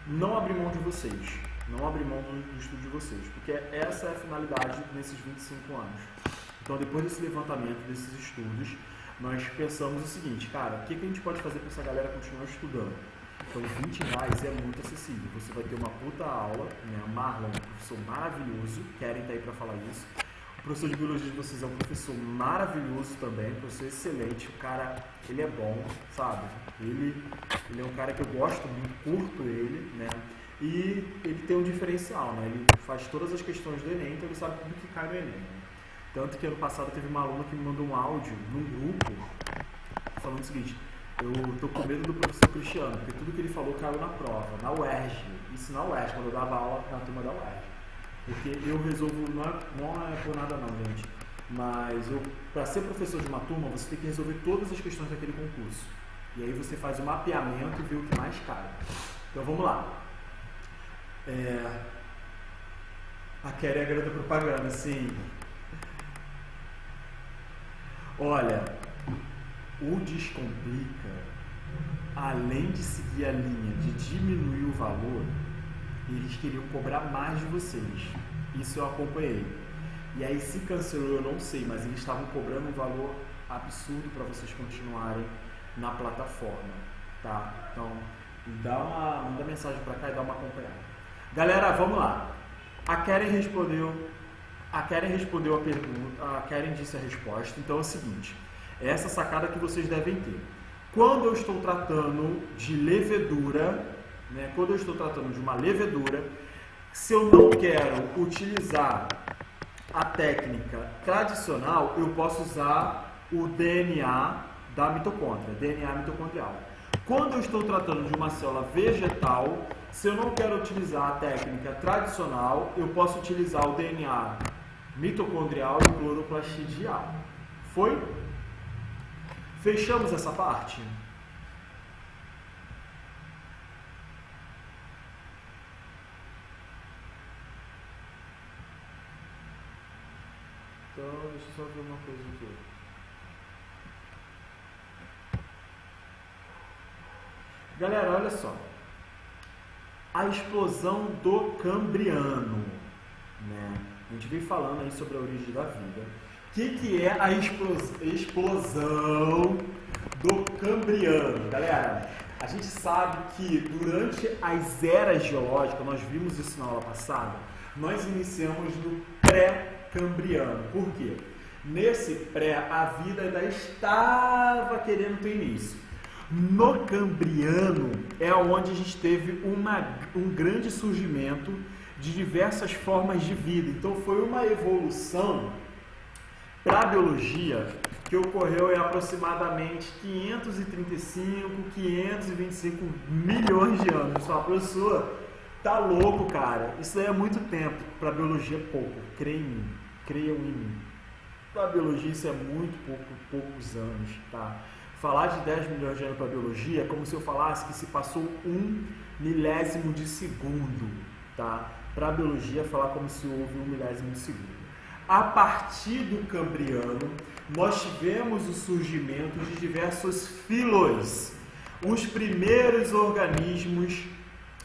não abrir mão de vocês, não abrir mão do estudo de vocês, porque essa é a finalidade nesses 25 anos. Então, depois desse levantamento, desses estudos, nós pensamos o seguinte, cara, o que a gente pode fazer para essa galera continuar estudando? Então, R$20 é muito acessível. Você vai ter uma puta aula, né? Marlon, um professor maravilhoso, Karen tá aí para falar isso. O professor de biologia de vocês é um professor maravilhoso também, um professor excelente. O cara, ele é bom, sabe? Ele é um cara que eu gosto muito, curto ele, né? E ele tem um diferencial, né? Ele faz todas as questões do Enem, então ele sabe tudo que cai no Enem, né? Tanto que ano passado teve uma aluna que me mandou um áudio num grupo falando o seguinte, eu tô com medo do professor Cristiano, porque tudo que ele falou caiu na prova, na UERJ, isso na UERJ, quando eu dava aula na turma da UERJ. Porque eu resolvo, não é por nada não, gente, mas para ser professor de uma turma, você tem que resolver todas as questões daquele concurso. E aí você faz o mapeamento e vê o que mais cai. Então vamos lá. A Keren é a garota propaganda, sim. Olha, o Descomplica, além de seguir a linha de diminuir o valor, eles queriam cobrar mais de vocês. Isso eu acompanhei. E aí se cancelou, eu não sei, mas eles estavam cobrando um valor absurdo para vocês continuarem na plataforma, tá? Então, manda mensagem para cá e dá uma acompanhada. Galera, vamos lá. A Karen respondeu a pergunta, a Karen disse a resposta. Então é o seguinte, é essa sacada que vocês devem ter. Quando eu estou tratando de levedura, né, quando eu estou tratando de uma levedura, se eu não quero utilizar a técnica tradicional, eu posso usar o DNA da mitocôndria, DNA mitocondrial. Quando eu estou tratando de uma célula vegetal, se eu não quero utilizar a técnica tradicional, eu posso utilizar o DNA mitocondrial e cloroplastidial. Foi? Fechamos essa parte? Então, deixa eu só ver uma coisa aqui. Galera, olha só. A explosão do Cambriano, né? A gente vem falando aí sobre a origem da vida. O que é a explosão do Cambriano? Galera, a gente sabe que durante as eras geológicas, nós vimos isso na aula passada, nós iniciamos no pré-Cambriano. Por quê? Nesse pré, a vida ainda estava querendo ter início. No Cambriano é onde a gente teve um grande surgimento de diversas formas de vida. Então foi uma evolução para a biologia que ocorreu em aproximadamente 535, 525 milhões de anos. Só, professor, Tá louco, cara. Isso daí é muito tempo. Pra biologia é pouco. Creia em mim. Creiam em mim. Pra biologia isso é muito pouco, poucos anos, tá? Falar de 10 milhões de anos para biologia é como se eu falasse que se passou 1 milésimo de segundo, tá? Para biologia, falar como se houve 1 milésimo de segundo. A partir do Cambriano, nós tivemos o surgimento de diversos filos. Os primeiros organismos,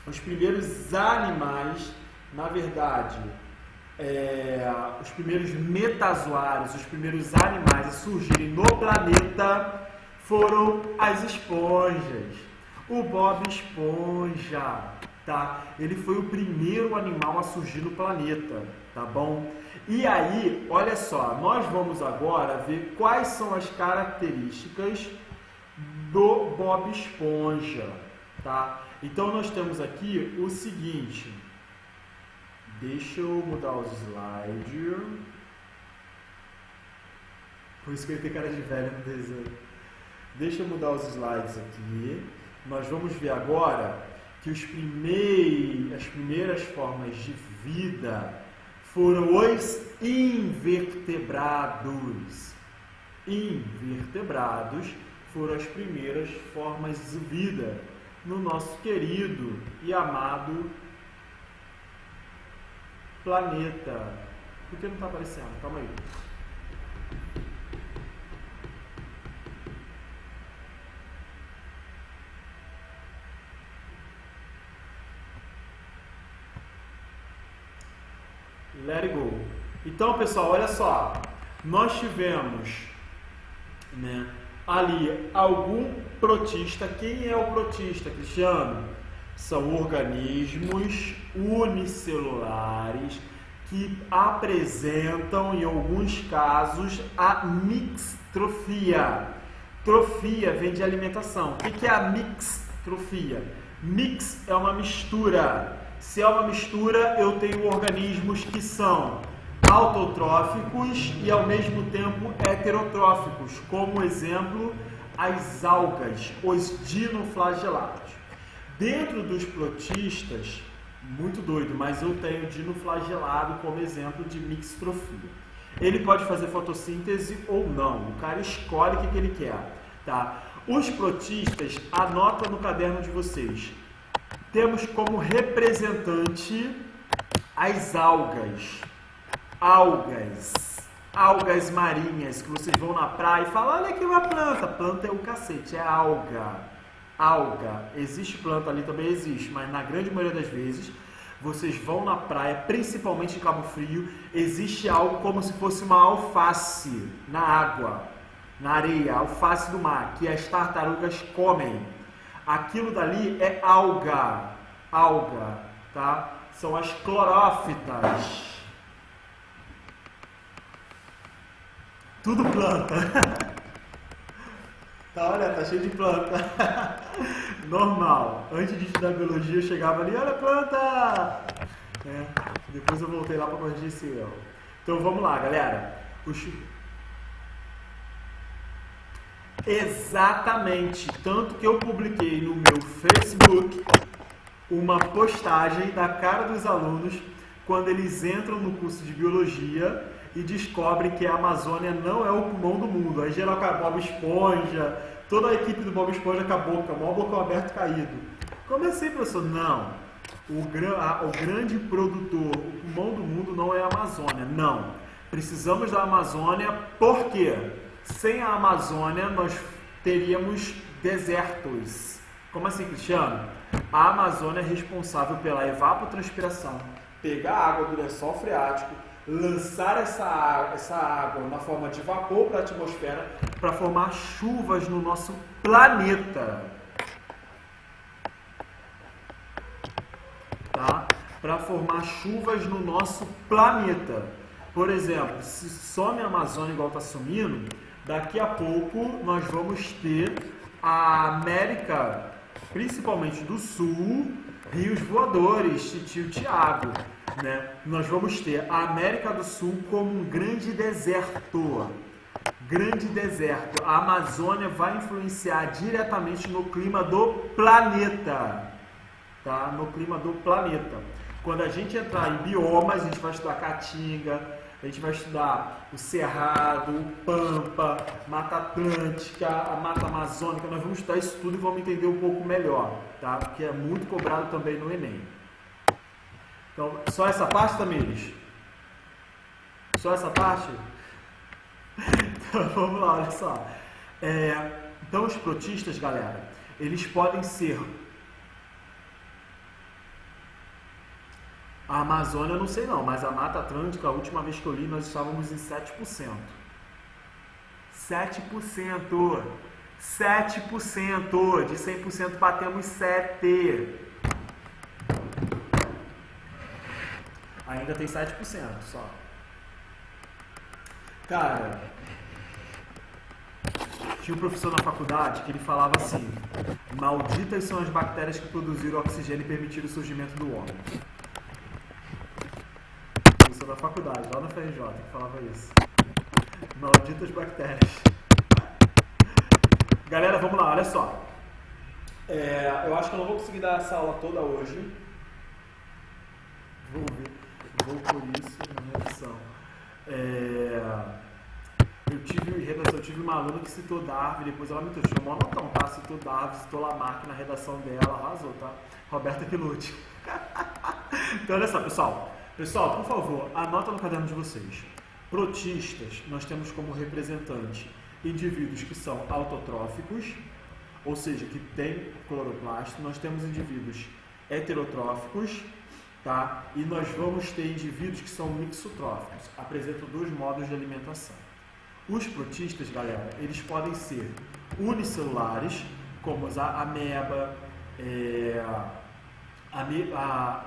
os primeiros animais, na verdade, os primeiros metazoários, os primeiros animais a surgirem no planeta foram as esponjas. O Bob Esponja, tá? Ele foi o primeiro animal a surgir no planeta, tá bom? E aí, olha só, nós vamos agora ver quais são as características do Bob Esponja, tá? Então nós temos aqui o seguinte. Deixa eu mudar os slides. Por isso que ele tem cara de velho no desenho. Deixa eu mudar os slides aqui. Nós vamos ver agora que as primeiras formas de vida foram os invertebrados. Invertebrados foram as primeiras formas de vida no nosso querido e amado planeta. Por que não está aparecendo? Calma aí. Let it go. Então, pessoal, olha só. Nós tivemos, né, ali algum protista. Quem é o protista, Cristiano? São organismos unicelulares que apresentam, em alguns casos, a mixtrofia. Trofia vem de alimentação. O que é a mixtrofia? Mix é uma mistura. Se é uma mistura, eu tenho organismos que são autotróficos e ao mesmo tempo heterotróficos, como exemplo, as algas, os dinoflagelados. Dentro dos protistas, muito doido, mas eu tenho dinoflagelado como exemplo de mixtrofia. Ele pode fazer fotossíntese ou não, o cara escolhe o que ele quer, tá? Os protistas, anota no caderno de vocês. Temos como representante as algas. Algas marinhas, que vocês vão na praia e falam, olha aqui uma planta. Planta é o cacete, é alga. Alga. Existe planta ali, também existe, mas na grande maioria das vezes, vocês vão na praia, principalmente em Cabo Frio, existe algo como se fosse uma alface na água, na areia, alface do mar, que as tartarugas comem. Aquilo dali é alga, tá? São as clorófitas. Tudo planta. Tá, olha, tá cheio de planta. Normal. Antes de estudar biologia, eu chegava ali, olha a planta! Depois eu voltei lá para corrigir esse erro. Então vamos lá, galera. Exatamente. Tanto que eu publiquei no meu Facebook uma postagem da cara dos alunos quando eles entram no curso de biologia e descobrem que a Amazônia não é o pulmão do mundo. Aí geral Bob Esponja, toda a equipe do Bob Esponja acabou com o maior bocão aberto caído. Como assim, professor? Não. O grande produtor, o pulmão do mundo não é a Amazônia. Não. Precisamos da Amazônia porque sem a Amazônia nós teríamos desertos. Como assim, Cristiano? A Amazônia é responsável pela evapotranspiração, pegar a água do lençol freático, lançar essa água na forma de vapor para a atmosfera para formar chuvas no nosso planeta. Tá? Para formar chuvas no nosso planeta. Por exemplo, se some a Amazônia igual está sumindo, daqui a pouco nós vamos ter a América, principalmente do Sul, rios voadores, Titio Tiago, né? Nós vamos ter a América do Sul como um grande deserto. Grande deserto. A Amazônia vai influenciar diretamente no clima do planeta. tá? No clima do planeta. Quando a gente entrar em biomas, a gente vai estudar Caatinga, a gente vai estudar o Cerrado, o Pampa, Mata Atlântica, a Mata Amazônica. Nós vamos estudar isso tudo e vamos entender um pouco melhor, tá? Porque é muito cobrado também no Enem. Então, só essa parte, Tamires? Só essa parte? Então, vamos lá, olha só. Então, os protistas, galera, eles podem ser... A Amazônia eu não sei não, mas a Mata Atlântica, a última vez que eu li, nós estávamos em 7%. 7%. 7%. De 100% batemos 7%. Ainda tem 7% só. Cara, tinha um professor na faculdade que ele falava assim: malditas são as bactérias que produziram oxigênio e permitiram o surgimento do homem. Professor da faculdade, lá na FRJ, que falava isso. Malditas bactérias. Galera, vamos lá, olha só. Eu acho que eu não vou conseguir dar essa aula toda hoje. Vou por isso na redação. Eu tive uma aluna que citou Darwin, depois ela me trouxe um notão, tá? Citou Darwin, citou Lamarck na redação dela, arrasou, tá? Roberta Quilucci. Então, olha só, pessoal. Pessoal, por favor, anota no caderno de vocês. Protistas, nós temos como representante indivíduos que são autotróficos, ou seja, que têm cloroplasto. Nós temos indivíduos heterotróficos, tá? E nós vamos ter indivíduos que são mixotróficos, apresentam dois modos de alimentação. Os protistas, galera, eles podem ser unicelulares, como a ameba,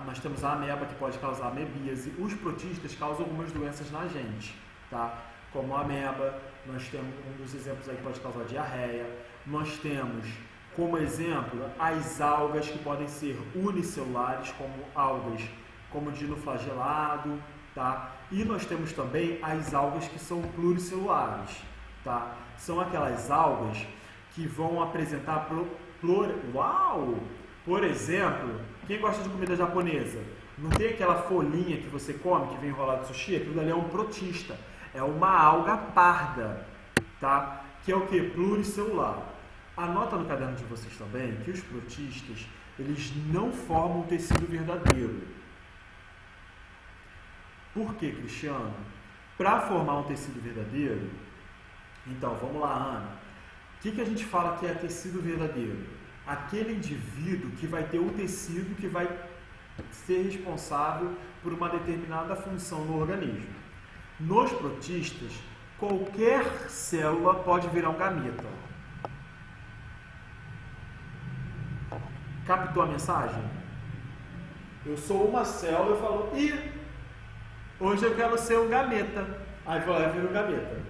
nós temos a ameba que pode causar amebíase. Os protistas causam algumas doenças na gente, tá? Como a ameba, nós temos um dos exemplos aí que pode causar diarreia. Nós temos, como exemplo, as algas que podem ser unicelulares, como algas como dinoflagelado, tá? E nós temos também as algas que são pluricelulares, tá? São aquelas algas que vão apresentar Por exemplo, quem gosta de comida japonesa, não tem aquela folhinha que você come, que vem enrolado de sushi? Aquilo ali é um protista, é uma alga parda, tá? Que é o que? Pluricelular. Anota no caderno de vocês também que os protistas, eles não formam um tecido verdadeiro. Por que, Cristiano? Para formar um tecido verdadeiro, então, vamos lá, Ana. O que a gente fala que é tecido verdadeiro? Aquele indivíduo que vai ter um tecido que vai ser responsável por uma determinada função no organismo. Nos protistas, qualquer célula pode virar um gameta. Captou a mensagem? Eu sou uma célula, eu falo, hoje eu quero ser um gameta. Aí vou lá e viro um gameta.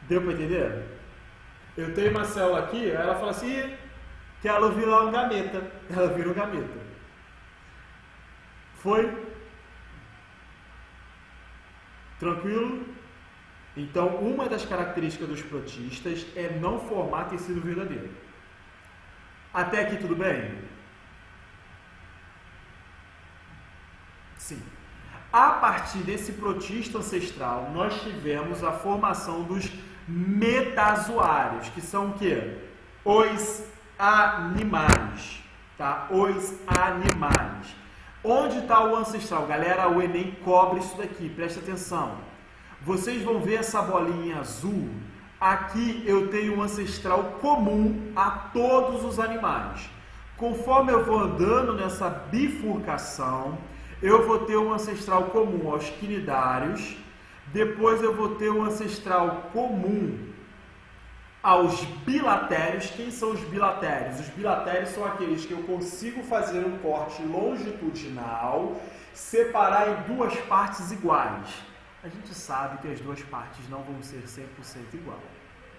Deu para entender? Eu tenho uma célula aqui, aí ela fala assim, quero virar um gameta. Ela vira um gameta. Foi? Tranquilo? Então, uma das características dos protistas é não formar tecido verdadeiro. Até aqui tudo bem? Sim. A partir desse protista ancestral, nós tivemos a formação dos metazoários, que são o quê? Os animais, tá? Os animais. Onde está o ancestral? Galera, o Enem cobre isso daqui, presta atenção. Vocês vão ver essa bolinha azul. Aqui eu tenho um ancestral comum a todos os animais. Conforme eu vou andando nessa bifurcação, eu vou ter um ancestral comum aos quinidários, depois eu vou ter um ancestral comum aos bilatérios. Quem são os bilatérios? Os bilatérios são aqueles que eu consigo fazer um corte longitudinal, separar em duas partes iguais. A gente sabe que as duas partes não vão ser 100% igual,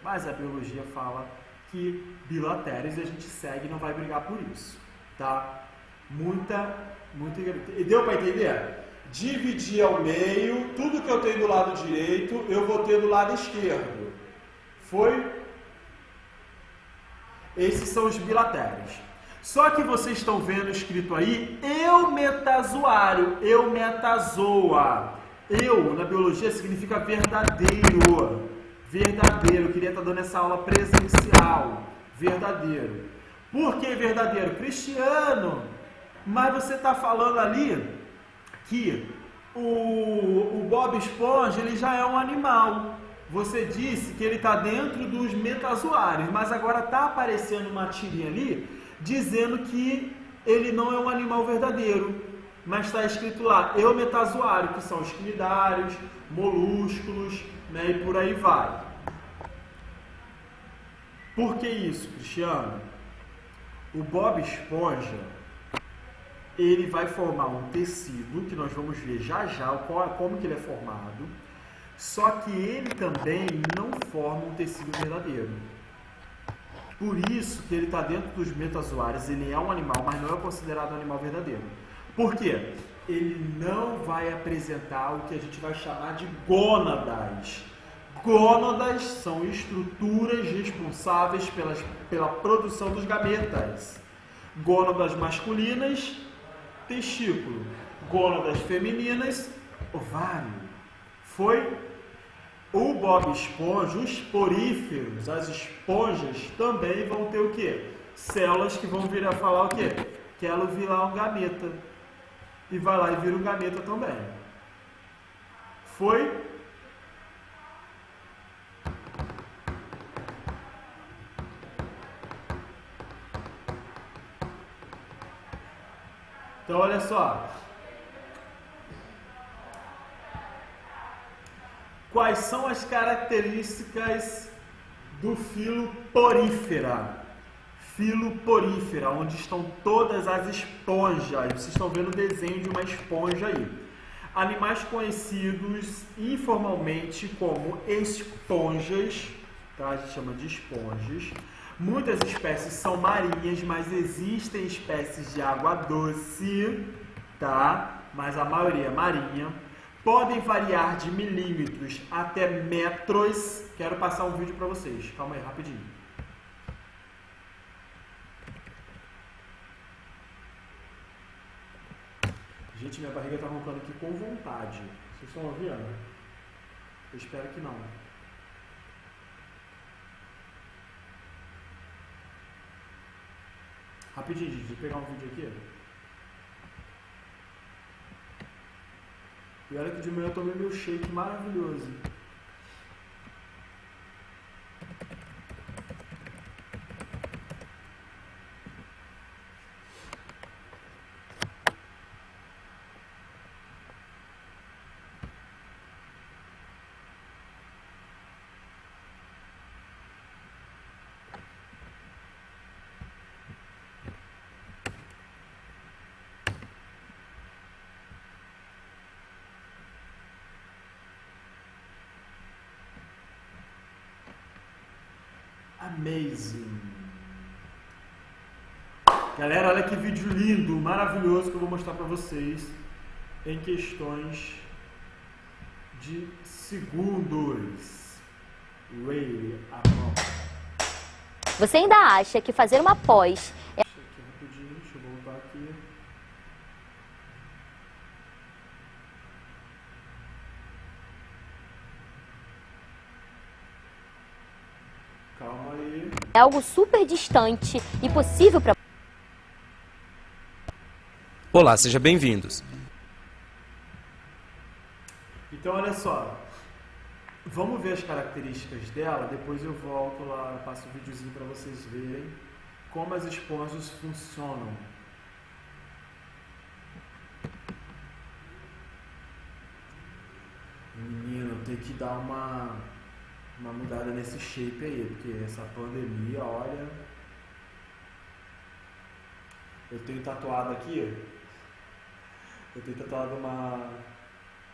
mas a biologia fala que bilatérios a gente segue e não vai brigar por isso, tá? E deu para entender? Dividir ao meio, tudo que eu tenho do lado direito, eu vou ter do lado esquerdo. Foi? Esses são os bilatérios. Só que vocês estão vendo escrito aí, eu metazoário, eu metazoa. Eu, na biologia, significa verdadeiro. Verdadeiro, eu queria estar dando essa aula presencial. Verdadeiro. Por que verdadeiro? Cristiano, mas você está falando ali que o Bob Esponja ele já é um animal. Você disse que ele está dentro dos metazoários, mas agora está aparecendo uma tirinha ali dizendo que ele não é um animal verdadeiro. Mas está escrito lá, eumetazoário, que são os cnidários, molúsculos, né, e por aí vai. Por que isso, Cristiano? O Bob Esponja, ele vai formar um tecido, que nós vamos ver já já como que ele é formado, só que ele também não forma um tecido verdadeiro. Por isso que ele está dentro dos metazoários, ele é um animal, mas não é considerado um animal verdadeiro. Por quê? Ele não vai apresentar o que a gente vai chamar de gônadas. Gônadas são estruturas responsáveis pela produção dos gametas. Gônadas masculinas, testículo. Gônadas femininas, ovário. Foi o Bob Esponja, os poríferos, as esponjas também vão ter o quê? Células que vão vir a falar o quê? Quero virar um gameta. E vai lá e vira um gameta também. Foi? Então olha só. Quais são as características do filo porífera? Filo porífera, onde estão todas as esponjas. Vocês estão vendo o desenho de uma esponja aí. Animais conhecidos informalmente como esponjas, tá? A gente chama de esponjas. Muitas espécies são marinhas, mas existem espécies de água doce, tá? Mas a maioria é marinha. Podem variar de milímetros até metros. Quero passar um vídeo para vocês. Calma aí, rapidinho. Gente, minha barriga tá roncando aqui com vontade. Vocês estão ouvindo? Eu espero que não. Rapidinho, gente. Deixa eu pegar um vídeo aqui. E olha que de manhã eu tomei meu shake maravilhoso. Amazing. Galera, olha que vídeo lindo, maravilhoso que eu vou mostrar para vocês em questões de segundos. Wait a moment. Você ainda acha que fazer uma pós é... Deixa aqui rapidinho, deixa eu voltar aqui. Calma aí. é algo super distante e possível para... Olá, sejam bem-vindos. Então, olha só. Vamos ver as características dela, depois eu volto lá, passo um videozinho para vocês verem como as esponjas funcionam. Menino, tem que dar uma mudada nesse shape aí, porque essa pandemia, olha... Eu tenho tatuado aqui, eu tenho tatuado uma...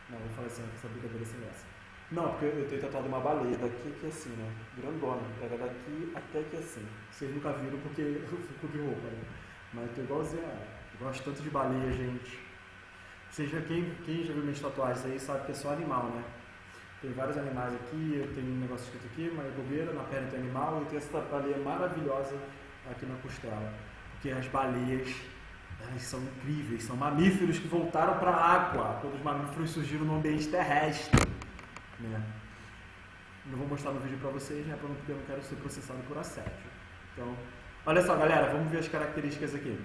Não, vou falar assim, essa brincadeira sem graça. Não, porque eu tenho tatuado uma baleia daqui aqui assim, né? Grandona. Pega daqui até aqui assim. Vocês nunca viram porque eu fico de roupa, né? Mas eu tô igualzinho a ela. Eu gosto tanto de baleia, gente. Quem já viu minhas tatuagens aí sabe que é só animal, né? Tem vários animais aqui, eu tenho um negócio escrito aqui, uma bobeira, na perna tem animal, e tem essa baleia maravilhosa aqui na costela. porque as baleias, elas são incríveis, são mamíferos que voltaram para a água, quando os mamíferos surgiram no ambiente terrestre, né? Não vou mostrar no vídeo para vocês, né, porque eu não quero ser processado por assédio. Então, olha só, galera, vamos ver as características aqui.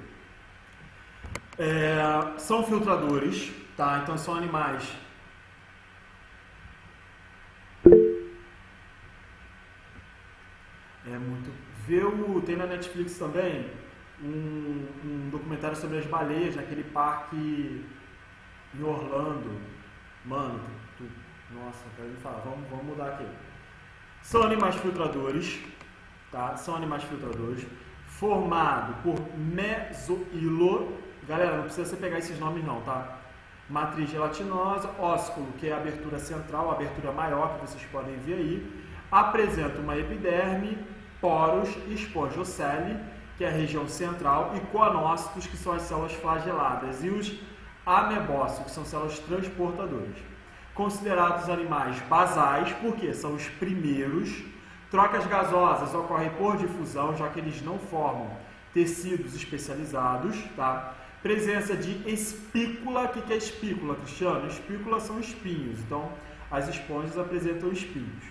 São filtradores, tá? Então são animais tem na Netflix também um documentário sobre as baleias naquele parque em Orlando. Mano, nossa, quero me falar, vamos mudar aqui. São animais filtradores, tá? São animais filtradores, formado por mesohilo. Galera, não precisa você pegar esses nomes não, tá? Matriz gelatinosa, ósculo, que é a abertura central, a abertura maior que vocês podem ver aí. Apresenta uma epiderme, poros, espongiocele, que é a região central, e coanócitos, que são as células flageladas, e os amebócitos, que são células transportadoras. Considerados animais basais, porque são os primeiros. Trocas gasosas ocorrem por difusão, já que eles não formam tecidos especializados, tá? Presença de espícula. O que é espícula, Cristiano? Espícula são espinhos, então as esponjas apresentam espinhos.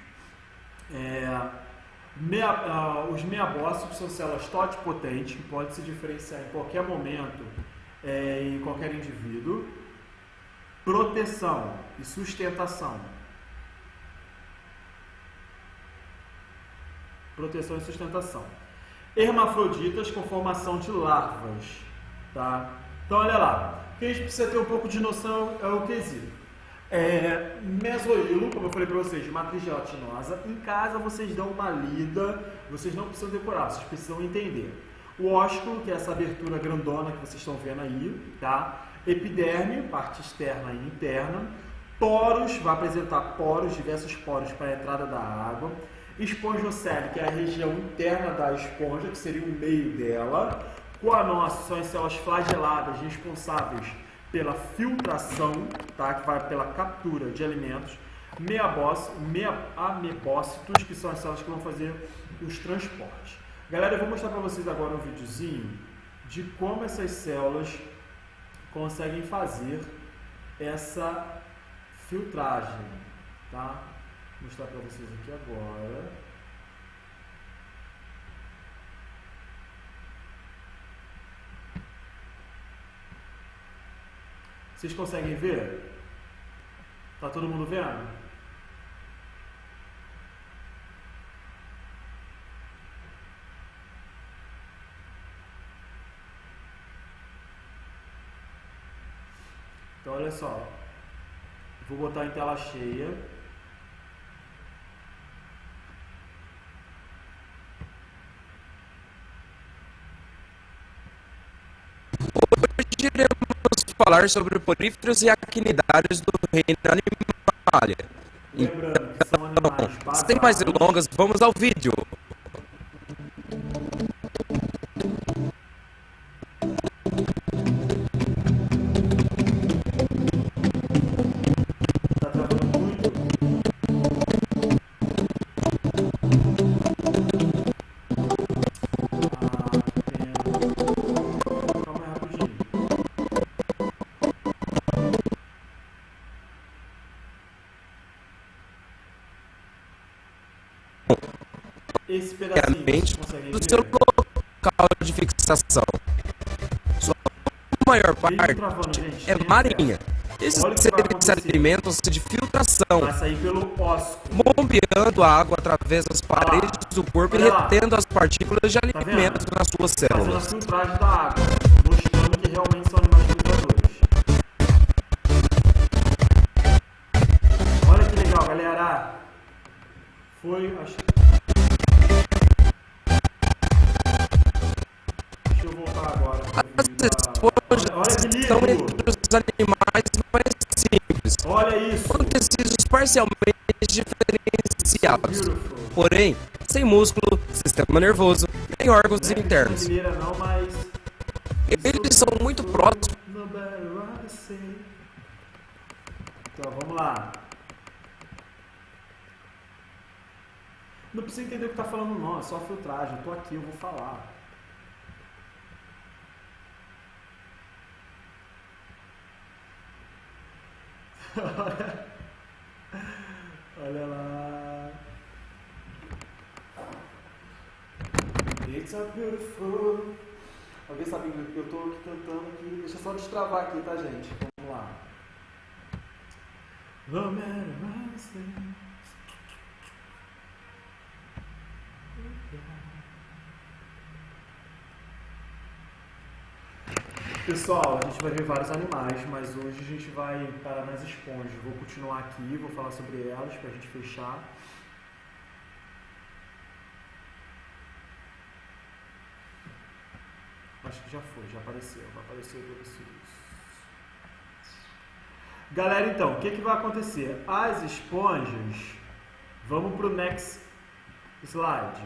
Os meabócitos são células totipotentes, que podem se diferenciar em qualquer momento, em qualquer indivíduo. Proteção e sustentação. Proteção e sustentação. Hermafroditas com formação de larvas, tá? Então, olha lá. O que a gente precisa ter um pouco de noção é o quesito. Mesohilo, como eu falei para vocês, de matriz gelatinosa. Em casa vocês dão uma lida, vocês não precisam decorar, vocês precisam entender. O ósculo, que é essa abertura grandona que vocês estão vendo aí, tá? Epiderme, parte externa e interna. Poros, vai apresentar poros, diversos poros para a entrada da água. Espongiocele, que é a região interna da esponja, que seria o meio dela. Coanócitos são as células flageladas responsáveis pela filtração, tá? Que vai pela captura de alimentos. Amebócitos, que são as células que vão fazer os transportes. Galera, eu vou mostrar para vocês agora um videozinho de como essas células conseguem fazer essa filtragem, tá? Vou mostrar para vocês aqui agora. Vocês conseguem ver? Tá todo mundo vendo? Então, olha só. Vou botar em tela cheia. Hoje iremos falar sobre poríferos e actinidários do reino animalia. Lembrando que são animais basais. Sem mais delongas, vamos ao vídeo. Tá travando muito? Calma aí, rapidinho. Esse pedacinho, vocês conseguem Do seu ver? local de fixação. Sua maior parte travando, gente. é marinha. Esses Olha o que vai seres acontecer. alimentam-se de filtração, Vai sair pelo ósculo. bombeando a água através das paredes do corpo e Olha lá. retendo as partículas de vendo? alimento nas suas Fazendo a células. filtragem da água, mostrando que realmente são animais filtradores. Olha que legal, galera. Deixa eu voltar agora. As esponjas Olha que lindo. estão entre os animais mais simples, Olha isso. com tecidos parcialmente diferenciados, Beautiful. porém sem músculo, sistema nervoso nem órgãos Não é internos. brasileira não, mas Eles são muito próximos. Então, vamos lá. Não precisa entender o que está falando não, é só filtragem. Eu tô aqui, eu vou falar. Olha lá. It's a beautiful. Alguém sabe inglês? Eu tô aqui cantando aqui. Deixa eu só destravar aqui, tá, gente? Vamos lá. No matter what I say. Pessoal, a gente vai ver vários animais, mas hoje a gente vai parar nas esponjas. Vou continuar aqui, vou falar sobre elas pra gente fechar. Acho que já foi, já apareceu, vai aparecer para vocês. Galera, então, o que vai acontecer? As esponjas, vamos pro next slide.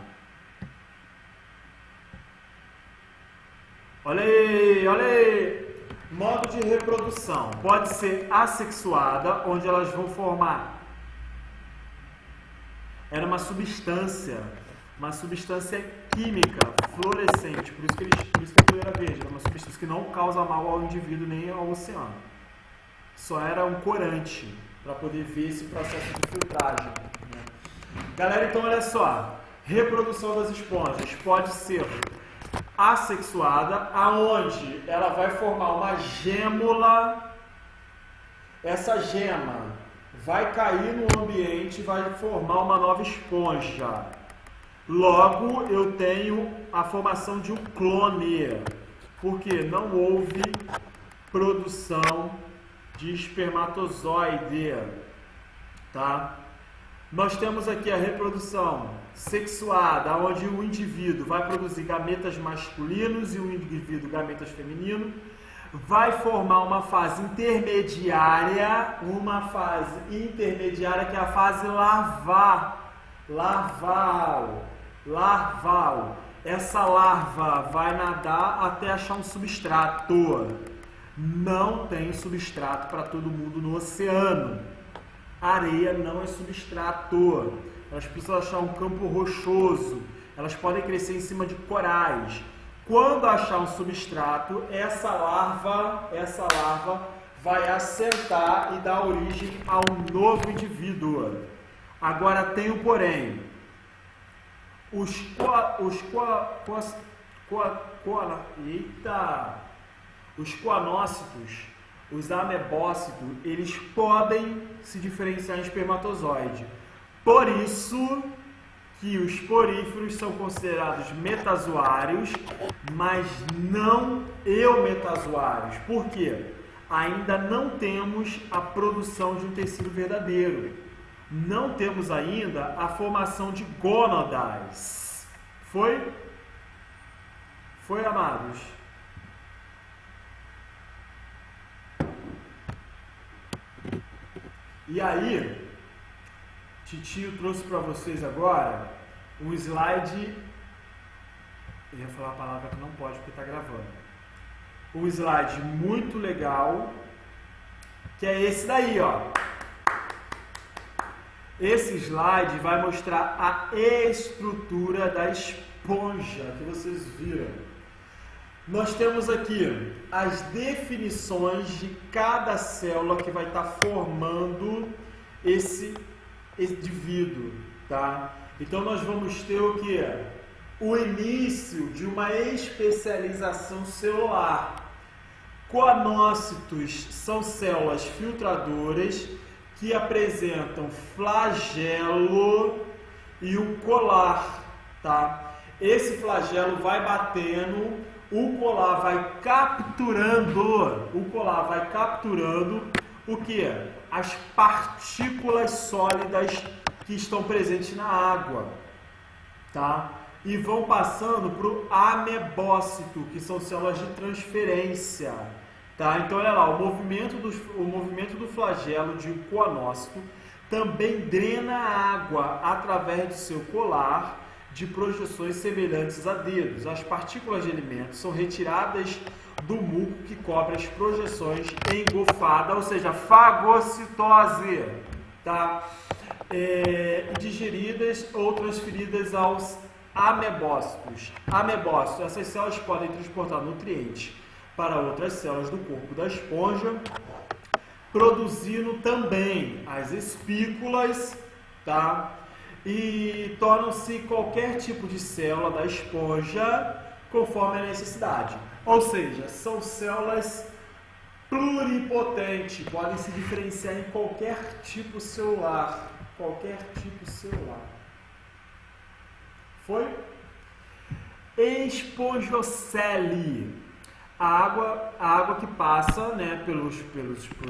Olha aí, olha aí. Modo de reprodução. Pode ser assexuada, onde elas vão formar. Era uma substância química fluorescente, por isso que a cor era verde. Era uma substância que não causa mal ao indivíduo nem ao oceano. Só era um corante para poder ver esse processo de filtragem. Né? Galera, então olha só. Reprodução das esponjas pode ser assexuada, aonde ela vai formar uma gêmula. Essa gema vai cair no ambiente e vai formar uma nova esponja. Logo, eu tenho a formação de um clone, porque não houve produção de espermatozoide, tá? Nós temos aqui a reprodução sexuada, onde o indivíduo vai produzir gametas masculinos e o indivíduo gametas femininos, vai formar uma fase intermediária, que é a fase larval. Essa larva vai nadar até achar um substrato. Não tem substrato para todo mundo no oceano. Areia não é substrato. Elas precisam achar um campo rochoso. Elas podem crescer em cima de corais. Quando achar um substrato, essa larva vai assentar e dar origem a um novo indivíduo. Agora tem o porém. Os coanócitos, os amebócitos, eles podem se diferenciar em espermatozoide. Por isso que os poríferos são considerados metazoários, mas não eumetazoários. Por quê? Ainda não temos a produção de um tecido verdadeiro. Não temos ainda a formação de gônadas. Foi, amados? E aí, Titio trouxe para vocês agora um slide. Eu ia falar a palavra que não pode porque está gravando. Um slide muito legal, que é esse daí, ó. Esse slide vai mostrar a estrutura da esponja que vocês viram. Nós temos aqui as definições de cada célula que vai estar formando esse indivíduo, tá? Então nós vamos ter o que? O início de uma especialização celular. Coanócitos são células filtradoras que apresentam flagelo e o colar, tá? Esse flagelo vai batendo, o colar vai capturando o que? As partículas sólidas que estão presentes na água, tá? E vão passando para o amebócito, que são células de transferência. Tá? Então, olha lá, o movimento do flagelo de um coanócito também drena a água através do seu colar de projeções semelhantes a dedos. As partículas de alimento são retiradas do muco que cobre as projeções engolfada, ou seja, fagocitose, tá? Digeridas ou transferidas aos amebócitos. Essas células podem transportar nutrientes para outras células do corpo da esponja. produzindo também as espículas, tá? E tornam-se qualquer tipo de célula da esponja conforme a necessidade. Ou seja, são células pluripotentes, podem se diferenciar em qualquer tipo celular. Qualquer tipo celular. Foi? Esponjocele. A água que passa, né, por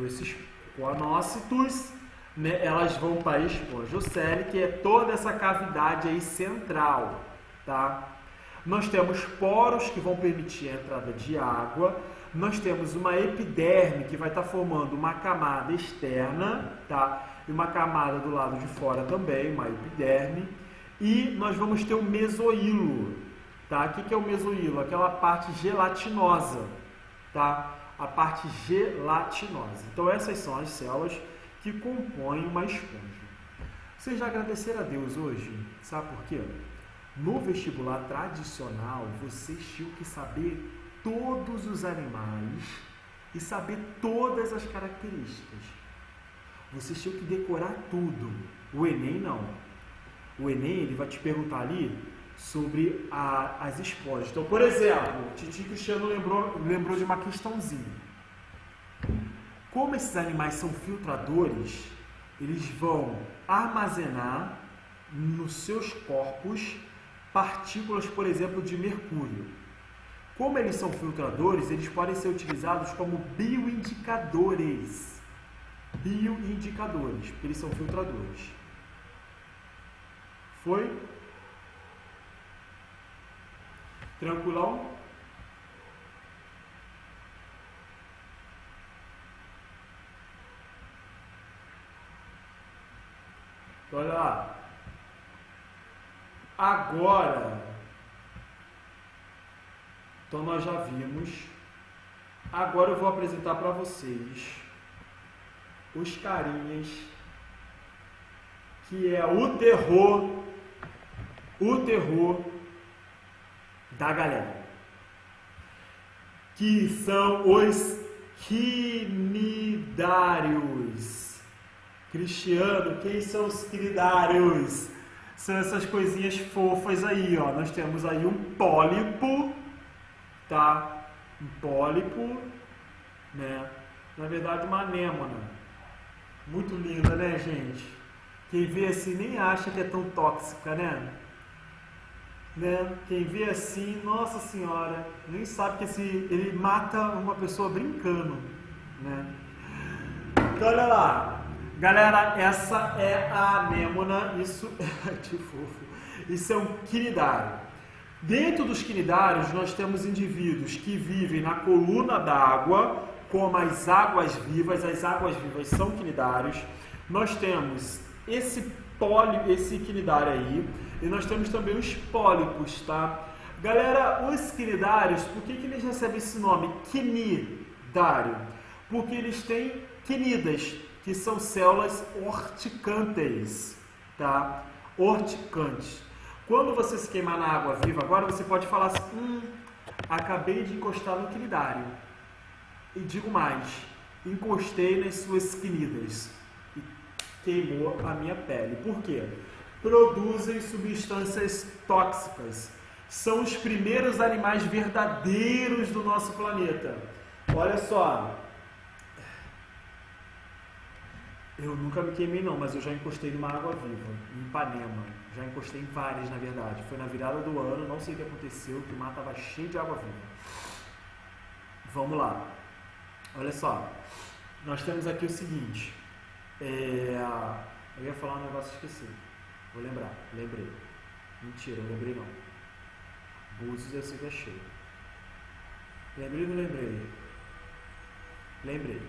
esses coanócitos, né, elas vão para a esponjocele, que é toda essa cavidade aí central, tá? Nós temos poros que vão permitir a entrada de água. Nós temos uma epiderme que vai estar formando uma camada externa, tá? E uma camada do lado de fora também, uma epiderme. E nós vamos ter o mesoílo, tá? O que é o mesoílo? Aquela parte gelatinosa, tá? A parte gelatinosa. Então essas são as células que compõem uma esponja. Vocês já agradeceram a Deus hoje? Sabe por quê? No vestibular tradicional, vocês tinham que saber todos os animais e saber todas as características. Vocês tinham que decorar tudo. O Enem não. O Enem ele vai te perguntar ali sobre as esponjas. Então, por exemplo, Titi Cristiano lembrou de uma questãozinha. Como esses animais são filtradores, eles vão armazenar nos seus corpos partículas, por exemplo, de mercúrio. Como eles são filtradores, eles podem ser utilizados como bioindicadores. Bioindicadores, porque eles são filtradores. Foi? Tranquilão? Olha lá. Agora, então nós já vimos. Agora eu vou apresentar para vocês os carinhas que é o terror da galera, que são os quinidários. Cristiano, quem são os quinidários? São essas coisinhas fofas aí, ó. Nós temos aí um pólipo, tá? Um pólipo, né? Na verdade, uma anêmona. Muito linda, né, gente? Quem vê assim nem acha que é tão tóxica, né? Quem vê assim, nossa senhora, nem sabe que ele mata uma pessoa brincando, né? Então, olha lá. Galera, essa é a anêmona, isso é de fofo. Isso é um quinidário. Dentro dos quinidários, nós temos indivíduos que vivem na coluna d'água, como as águas vivas. As águas vivas são quinidários. Nós temos esse quinidário aí, e nós temos também os pólipos, tá? Galera, os quinidários, por que eles recebem esse nome? Quinidário. Porque eles têm quinidas, que são células horticantes, tá? Horticantes. Quando você se queimar na água viva, agora você pode falar assim, acabei de encostar no quinidário. E digo mais, encostei nas suas quinidas e queimou a minha pele. Por quê? Produzem substâncias tóxicas. São os primeiros animais verdadeiros do nosso planeta. Olha só. Eu nunca me queimei não, mas eu já encostei numa água viva, em Ipanema. Já encostei em várias, na verdade. Foi na virada do ano, não sei o que aconteceu, que o mar estava cheio de água viva. Vamos lá. Olha só. Nós temos aqui o seguinte. Eu ia falar um negócio e esqueci. Vou lembrar. Lembrei. Mentira, eu lembrei não. Búzios eu sei que é cheio. Lembrei ou não lembrei? Lembrei.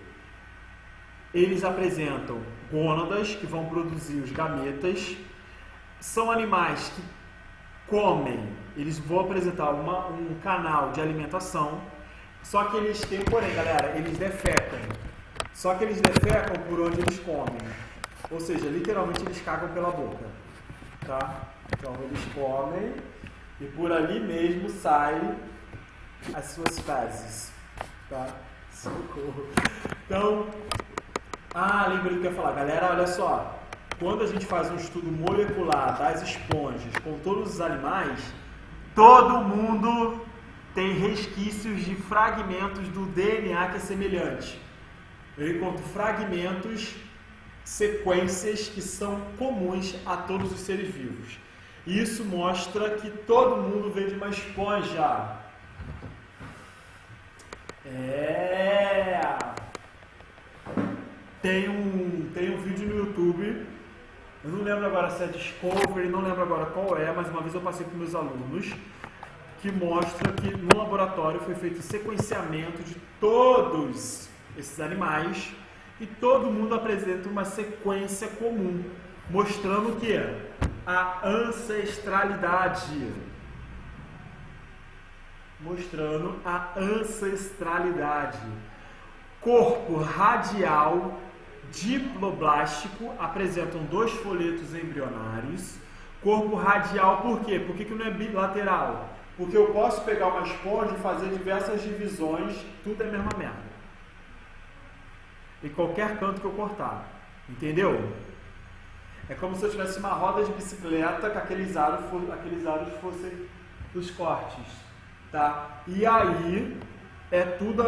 Eles apresentam gônadas que vão produzir os gametas. São animais que comem. Eles vão apresentar um canal de alimentação. Só que eles têm, porém, galera, eles defecam. Só que eles defecam por onde eles comem. Ou seja, literalmente eles cagam pela boca. Tá? Então eles comem e por ali mesmo saem as suas fezes. Tá? Socorro. Então, Ah, lembrei do que eu ia falar. Galera, olha só. Quando a gente faz um estudo molecular das esponjas com todos os animais, todo mundo tem resquícios de fragmentos do DNA que é semelhante. Eu encontro fragmentos, sequências que são comuns a todos os seres vivos. Isso mostra que todo mundo veio de uma esponja. Tem um vídeo no YouTube, eu não lembro agora se é Discovery, não lembro agora qual é, mas uma vez eu passei para meus alunos, que mostra que no laboratório foi feito sequenciamento de todos esses animais e todo mundo apresenta uma sequência comum, mostrando o que? A ancestralidade. Mostrando a ancestralidade. Corpo radial diploblástico apresentam 2 folhetos embrionários. Corpo radial por quê? Por que não é bilateral? Porque eu posso pegar uma esponja e fazer diversas divisões, tudo é a mesma merda. Em qualquer canto que eu cortar. Entendeu? É como se eu tivesse uma roda de bicicleta que aqueles aros fossem os cortes. Tá? E aí é tudo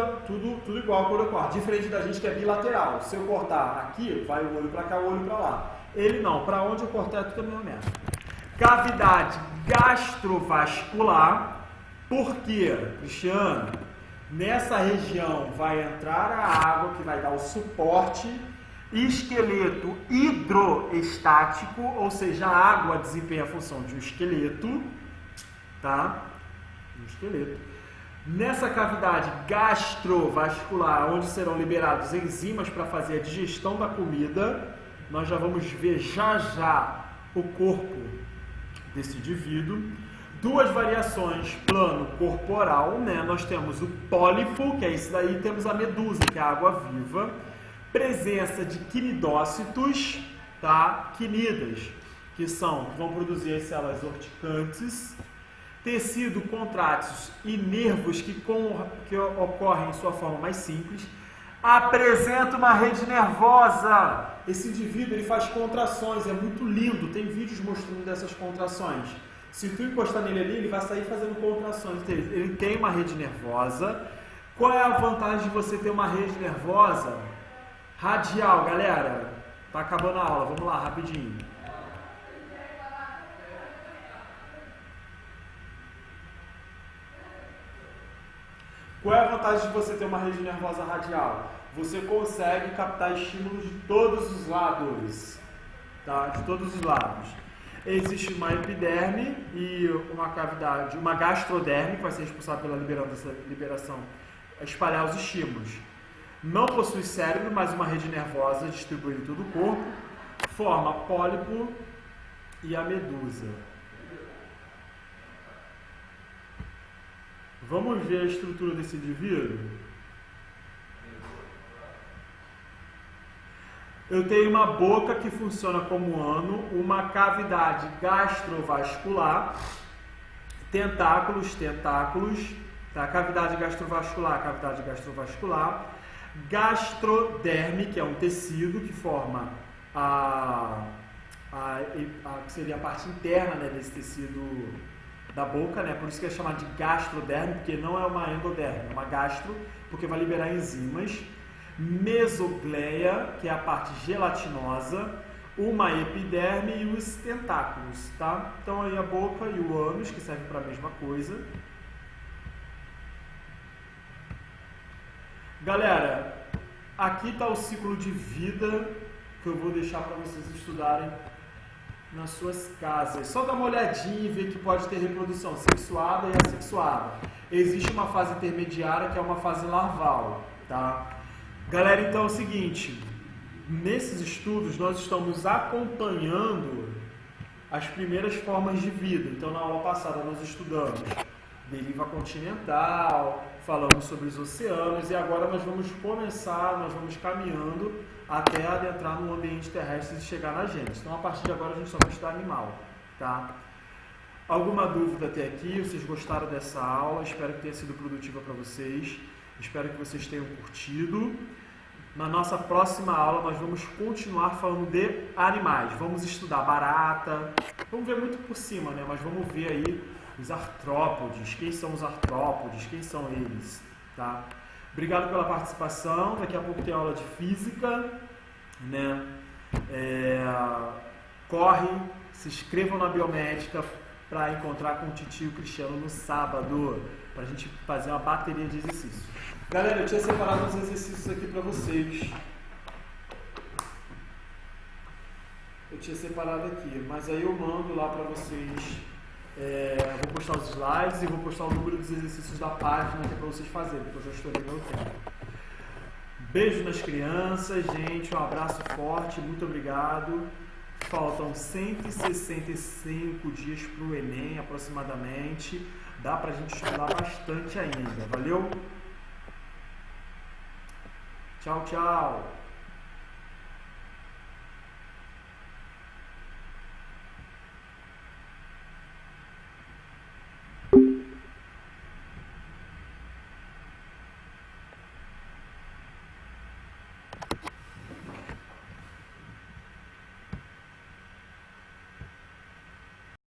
igual quando eu corto. Diferente da gente que é bilateral. Se eu cortar aqui, vai o olho para cá, o olho para lá. Ele não. Para onde eu cortar é tudo a mesma merda. Cavidade gastrovascular. Por quê, Cristiano? Nessa região vai entrar a água que vai dar o suporte. Esqueleto hidroestático, ou seja, a água desempenha a função de um esqueleto, tá? Um esqueleto. Nessa cavidade gastrovascular, onde serão liberados enzimas para fazer a digestão da comida, nós já vamos ver já o corpo desse indivíduo. 2 variações, plano corporal, né? Nós temos o pólipo, que é esse daí, e temos a medusa, que é a água viva. Presença de quinidócitos, tá? Quinidas, que vão produzir as células urticantes. Tecido contrátil e nervos que ocorrem em sua forma mais simples. Apresenta uma rede nervosa. Esse indivíduo ele faz contrações, é muito lindo. Tem vídeos mostrando dessas contrações. Se tu encostar nele ali, ele vai sair fazendo contrações. Ele tem uma rede nervosa. Qual é a vantagem de você ter uma rede nervosa? Radial, galera. Tá acabando a aula, vamos lá, rapidinho. Qual é a vantagem de você ter uma rede nervosa radial? Você consegue captar estímulos de todos os lados, tá? De todos os lados. Existe uma epiderme e uma cavidade, uma gastroderme, que vai ser responsável pela liberação, espalhar os estímulos. Não possui cérebro, mas uma rede nervosa distribuída em todo o corpo, forma pólipo e a medusa. Vamos ver a estrutura desse indivíduo? Eu tenho uma boca que funciona como ano, uma cavidade gastrovascular, tentáculos, tá? Cavidade gastrovascular, gastroderme, que é um tecido que forma que seria a parte interna, né, desse tecido da boca, né? Por isso que é chamado de gastroderme, porque não é uma endoderme, é uma gastro, porque vai liberar enzimas. Mesogleia, que é a parte gelatinosa, uma epiderme e os tentáculos, tá? Então aí a boca e o ânus, que servem para a mesma coisa. Galera, aqui está o ciclo de vida que eu vou deixar para vocês estudarem nas suas casas. Só dá uma olhadinha e ver que pode ter reprodução sexuada e assexuada. Existe uma fase intermediária que é uma fase larval, tá? Galera, então é o seguinte, nesses estudos nós estamos acompanhando as primeiras formas de vida. Então na aula passada nós estudamos deriva continental, falamos sobre os oceanos e agora nós vamos caminhando até adentrar no ambiente terrestre e chegar na gente. Então a partir de agora a gente só vai estudar animal, tá? Alguma dúvida até aqui? Vocês gostaram dessa aula? Espero que tenha sido produtiva para vocês. Espero que vocês tenham curtido. Na nossa próxima aula nós vamos continuar falando de animais. Vamos estudar barata, vamos ver muito por cima, né? Mas vamos ver aí os artrópodes, quem são os artrópodes, quem são eles, tá? Obrigado pela participação, daqui a pouco tem aula de física, né? Corre, se inscrevam na biomédica para encontrar com o titio Cristiano no sábado, para a gente fazer uma bateria de exercícios. Galera, eu tinha separado uns exercícios aqui para vocês. Eu tinha separado aqui, mas aí eu mando lá para vocês. Vou postar os slides e vou postar o número dos exercícios da página que é para vocês fazerem, porque eu já estourei meu tempo. Beijo nas crianças, gente. Um abraço forte, muito obrigado. Faltam 165 dias para o Enem, aproximadamente. Dá para a gente estudar bastante ainda. Valeu? Tchau, tchau.